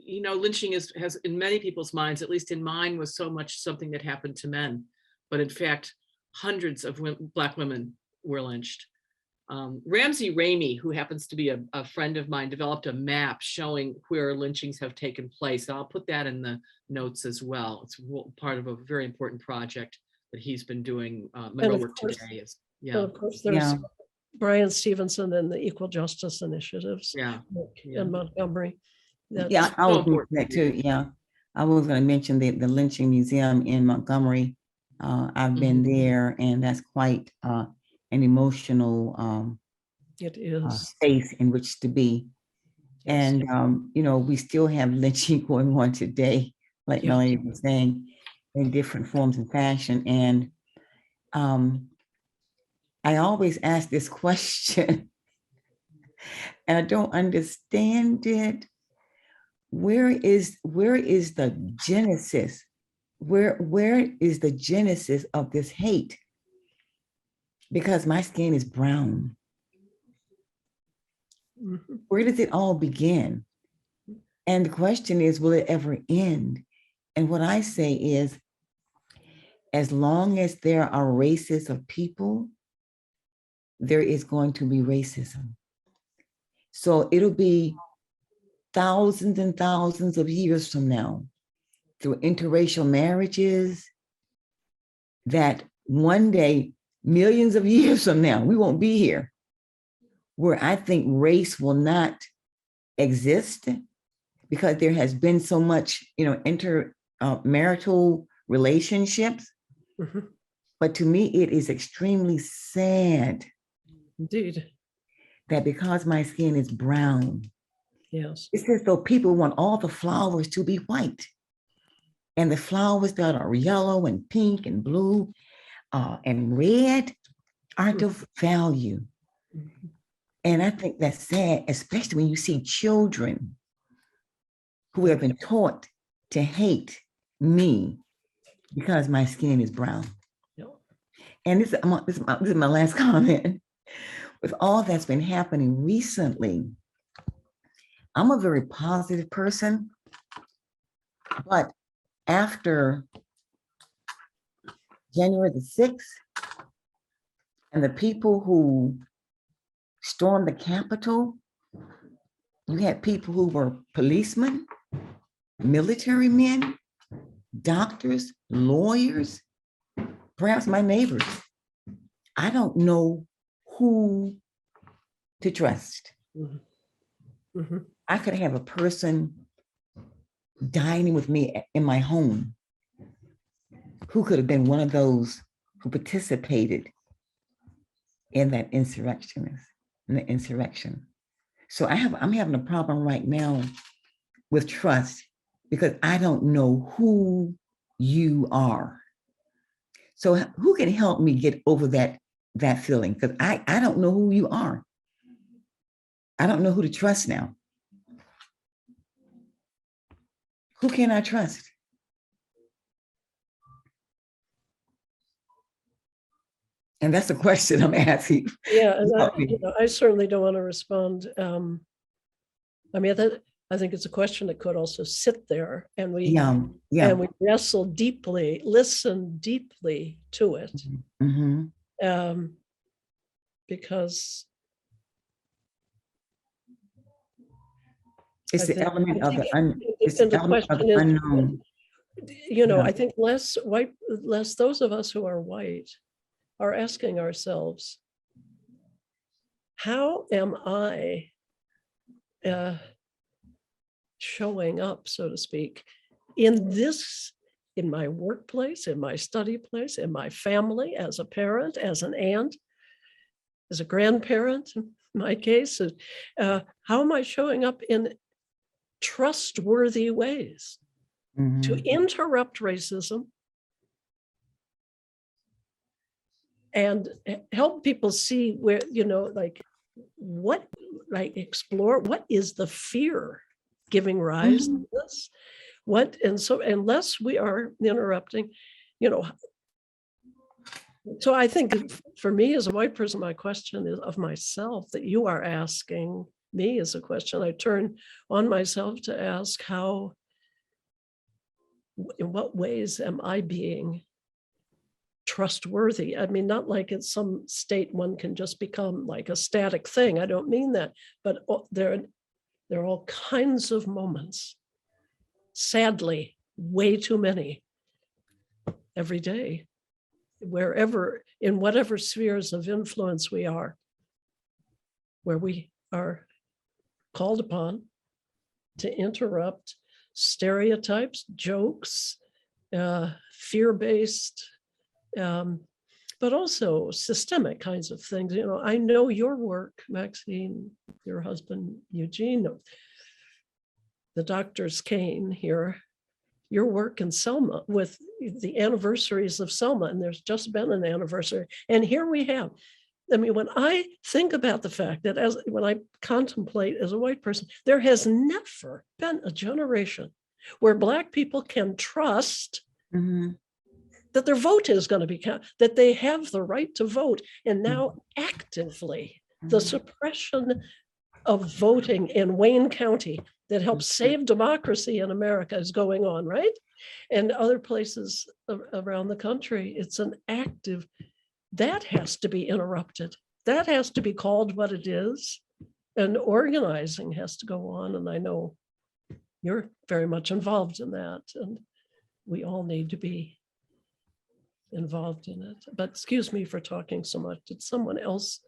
A: lynching has in many people's minds, at least in mine, was so much something that happened to men, but in fact, hundreds of Black women were lynched. Ramsey Ramey, who happens to be a friend of mine, developed a map showing where lynchings have taken place. I'll put that in the notes as well. It's part of a very important project that he's been doing. Monroe Work Today is, yeah.
B: Of course, there's Brian Stevenson and the Equal Justice Initiatives in Montgomery.
D: I would do that too. Yeah, I was going to mention the lynching museum in Montgomery. I've been there, and that's quite an emotional
B: it is
D: space in which to be. Yes. And we still have lynching going on today, like Melanie was saying, in different forms and fashion. And I always ask this question, and I don't understand it. Where is the genesis? Where is the genesis of this hate? Because my skin is brown. Mm-hmm. Where does it all begin? And the question is, will it ever end? And what I say is, as long as there are races of people, there is going to be racism. So it'll be thousands and thousands of years from now through interracial marriages that one day, millions of years from now, we won't be here, where I think race will not exist because there has been so much, intermarital relationships.
B: Mhm.
D: But to me, it is extremely sad
B: Indeed.
D: that because my skin is brown,
B: Yes.
D: it's as though people want all the flowers to be white. And the flowers that are yellow and pink and blue and red aren't of value.
B: Mhm.
D: And I think that's sad, especially when you see children who have been taught to hate me because my skin is brown.
B: Yeah.
D: And this is my last comment. With all that's been happening recently, I'm a very positive person, but after January the 6th and the people who stormed the Capitol, you had people who were policemen, military men, doctors, lawyers, perhaps my neighbors. I don't know who to trust.
B: Mhm. Mhm.
D: I could have a person dining with me in my home who could have been one of those who participated in that insurrection. So I'm having a problem right now with trust because I don't know who you are. So who can help me get over that feeling? Because I don't know who you are. I don't know who to trust now. Who can I trust? And that's the question I'm asking.
B: Yeah, and I certainly don't want to respond. I mean, I think it's a question that could also sit there, and we wrestle deeply, listen deeply to it, because
D: it's the element of the
B: unknown.
D: Yeah.
B: I think less those of us who are white are asking ourselves, how am I showing up, so to speak, in my workplace, in my study place, in my family, as a parent, as an aunt, as a grandparent, in my case, how am I showing up in trustworthy ways to interrupt racism and help people see where, explore what is the fear giving rise to this? And so unless we are interrupting, so I think for me as a white person, my question is of myself that you are asking me as a question. I turn on myself to ask in what ways am I being trustworthy? I mean, not like in some state one can just become like a static thing. I don't mean that, but there are all kinds of moments, sadly, way too many every day, wherever, in whatever spheres of influence we are, where we are called upon to interrupt stereotypes, jokes, fear-based, but also systemic kinds of things. I know your work, Maxine, your husband, Eugene, the doctor's cane here, your work in Selma with the anniversaries of Selma, and there's just been an anniversary. And here we have, I mean, when I think about the fact that when I contemplate as a white person, there has never been a generation where Black people can trust that their vote is going to be counted, that they have the right to vote. And now actively, the suppression of voting in Wayne County that helps save democracy in America is going on, right? And other places around the country, it's an active, that has to be interrupted. That has to be called what it is. and organizing has to go on. And I know you're very much involved in that, and we all need to be involved in it. But excuse me for talking so much. Did someone else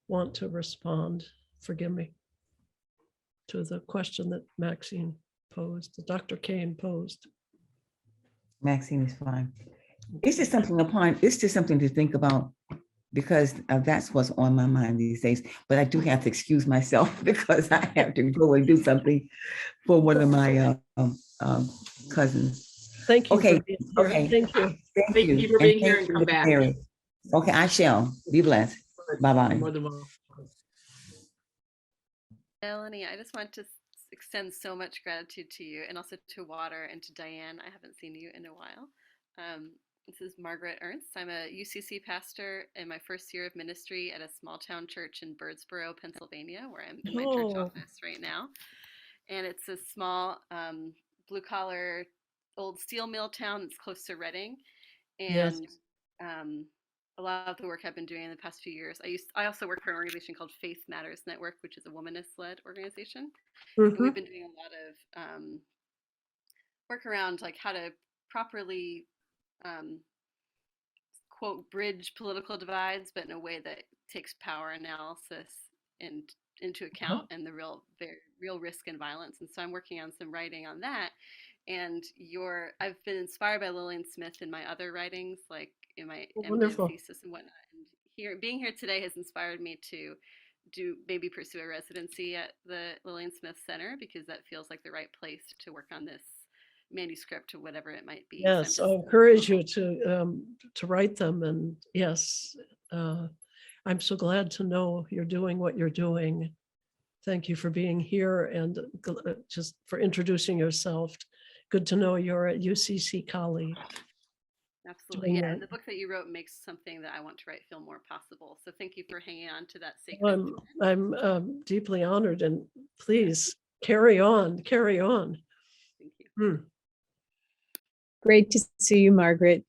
B: want to respond? Forgive me. To the question that Maxine posed, that Dr. Kane posed.
D: Maxine is fine. It's just something to think about, because that's what's on my mind these days. But I do have to excuse myself because I have to go and do something for one of my cousins.
B: Thank you.
D: Okay,
B: for being here.
D: okay.
B: Thank you.
D: Thank you
A: for being
D: And
A: here
D: thank
A: and
D: you,
A: come
D: Miss
A: back.
D: Mary. Okay, I shall. Be blessed. Bye-bye.
A: More than welcome.
H: Melanie, I just want to extend so much gratitude to you, and also to Water and to Diane. I haven't seen you in a while. This is Margaret Ernst. I'm a UCC pastor in my first year of ministry at a small town church in Birdsboro, Pennsylvania, where I'm in my church office right now. And it's a small blue collar old steel mill town that's close to Reading. And a lot of the work I've been doing in the past few years, I also work for an organization called Faith Matters Network, which is a womanist-led organization. And we've been doing a lot of work around like how to properly quote bridge political divides, but in a way that takes power analysis into account and the real risk and violence. And so I'm working on some writing on that. And I've been inspired by Lillian Smith in my other writings, like in my MDiv thesis and whatnot. And being here today has inspired me to maybe pursue a residency at the Lillian Smith Center, because that feels like the right place to work on this manuscript or whatever it might be.
B: Yes,
H: so
B: I encourage you to write them. And yes, I'm so glad to know you're doing what you're doing. Thank you for being here and just for introducing yourself. Good to know you're a UCC colleague.
H: Absolutely. Yeah. And the book that you wrote makes something that I want to write feel more possible. So thank you for hanging on to that sacred.
B: I'm deeply honored, and please carry on.
H: Thank you.
I: Great to see you, Margaret.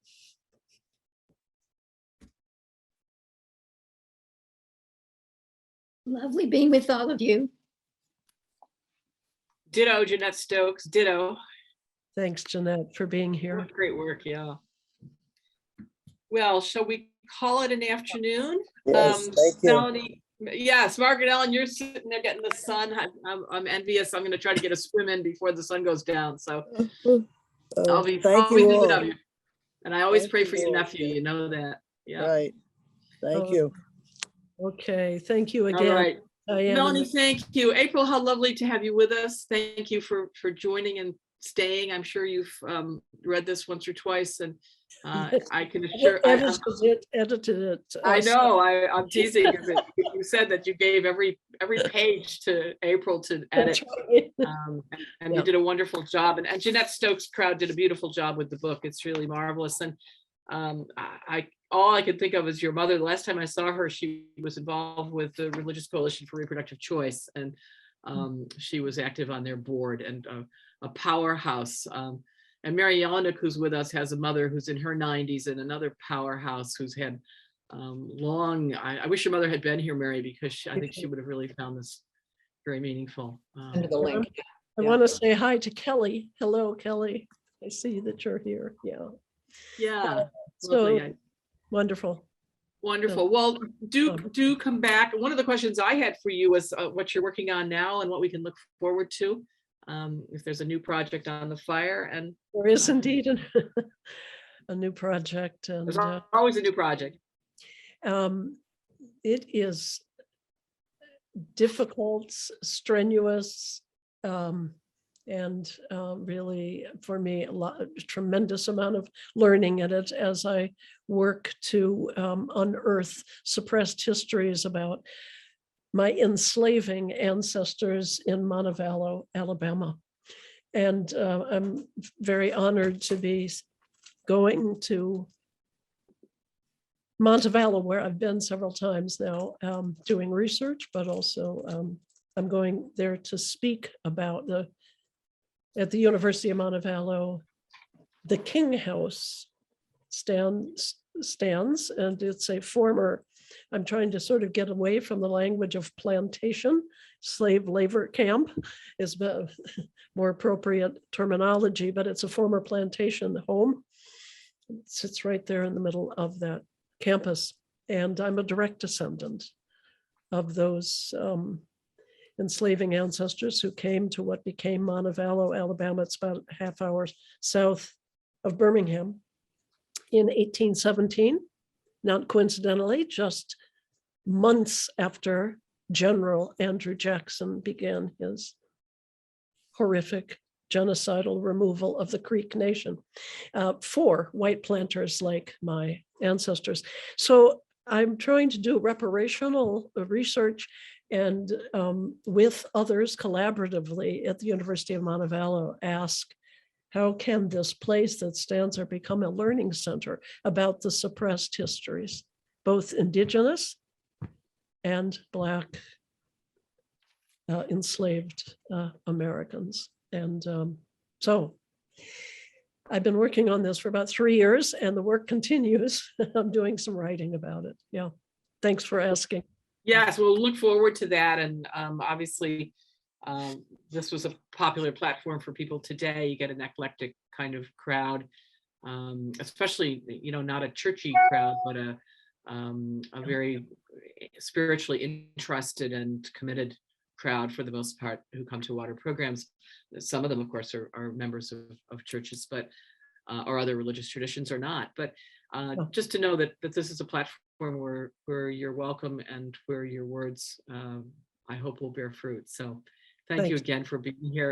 F: Lovely being with all of you.
A: Ditto, Jeanette Stokes. Ditto.
B: Thanks, Jeanette, for being here.
A: Great work. Yeah. Well, shall we call it an afternoon?
J: Yes, thank you.
A: Melanie, yes, Margaret Ellen, you're sitting there getting the sun. I'm envious. I'm going to try to get a swim in before the sun goes down. So I'll be
J: thank
A: always
J: you
A: thinking
J: all.
A: of you. And I always
J: Thank
A: pray
J: you
A: for your
J: all.
A: nephew. You know that. Yeah.
J: Right. Thank
B: Oh,
J: you.
B: Okay, thank you
A: All
B: again.
A: right.
B: Diane.
A: Melanie, thank you. April, how lovely to have you with us. Thank you for joining and staying. I'm sure you've read this once or twice, and I can assure.
B: Edited it.
A: I know. I'm teasing because you said that you gave every page to April to edit,
B: Right.
A: and you did a wonderful job. And Jeanette Stokes Crowd did a beautiful job with the book. It's really marvelous. And all I could think of is your mother. The last time I saw her, she was involved with the Religious Coalition for Reproductive Choice, and she was active on their board and a powerhouse. And Mary Yelenick, who's with us, has a mother who's in her 90s and another powerhouse who's had I wish your mother had been here, Mary, because I think she would have really found this very meaningful.
C: Under the link.
B: I want to say hi to Kelly. Hello, Kelly. I see that you're here. Yeah.
A: Yeah.
B: So
A: Lovely.
B: wonderful.
A: Wonderful. Well, do come back. One of the questions I had for you was what you're working on now and what we can look forward to. If there's a new project on the fire, and
B: there is indeed a new project, and
A: there's always a new project.
B: It is difficult, strenuous, and really for me a tremendous amount of learning in it as I work to unearth suppressed histories about my enslaving ancestors in Montevallo, Alabama. And I'm very honored to be going to Montevallo, where I've been several times now, doing research, but also I'm going there to speak about at the University of Montevallo, the King House stands, and it's a former I'm trying to sort of get away from the language of plantation. Slave labor camp is more appropriate terminology, but it's a former plantation home. It sits right there in the middle of that campus. And I'm a direct descendant of those enslaving ancestors who came to what became Montevallo, Alabama. It's about a half hour south of Birmingham in 1817. Not coincidentally, just months after General Andrew Jackson began his horrific genocidal removal of the Creek Nation for white planters like my ancestors. So I'm trying to do reparational research and with others collaboratively at the University of Montevallo ask, how can this place that stands there become a learning center about the suppressed histories, both Indigenous and Black enslaved Americans? And so I've been working on this for about 3 years and the work continues. I'm doing some writing about it. Yeah. Thanks for asking.
A: Yes, we'll look forward to that. And obviously, this was a popular platform for people today. You get an eclectic kind of crowd, especially, not a churchy crowd, but a very spiritually interested and committed crowd for the most part who come to water programs. Some of them, of course, are members of churches, but or other religious traditions or not. But just to know that this is a platform where you're welcome and where your words, I hope, will bear fruit. So thank you again for being here.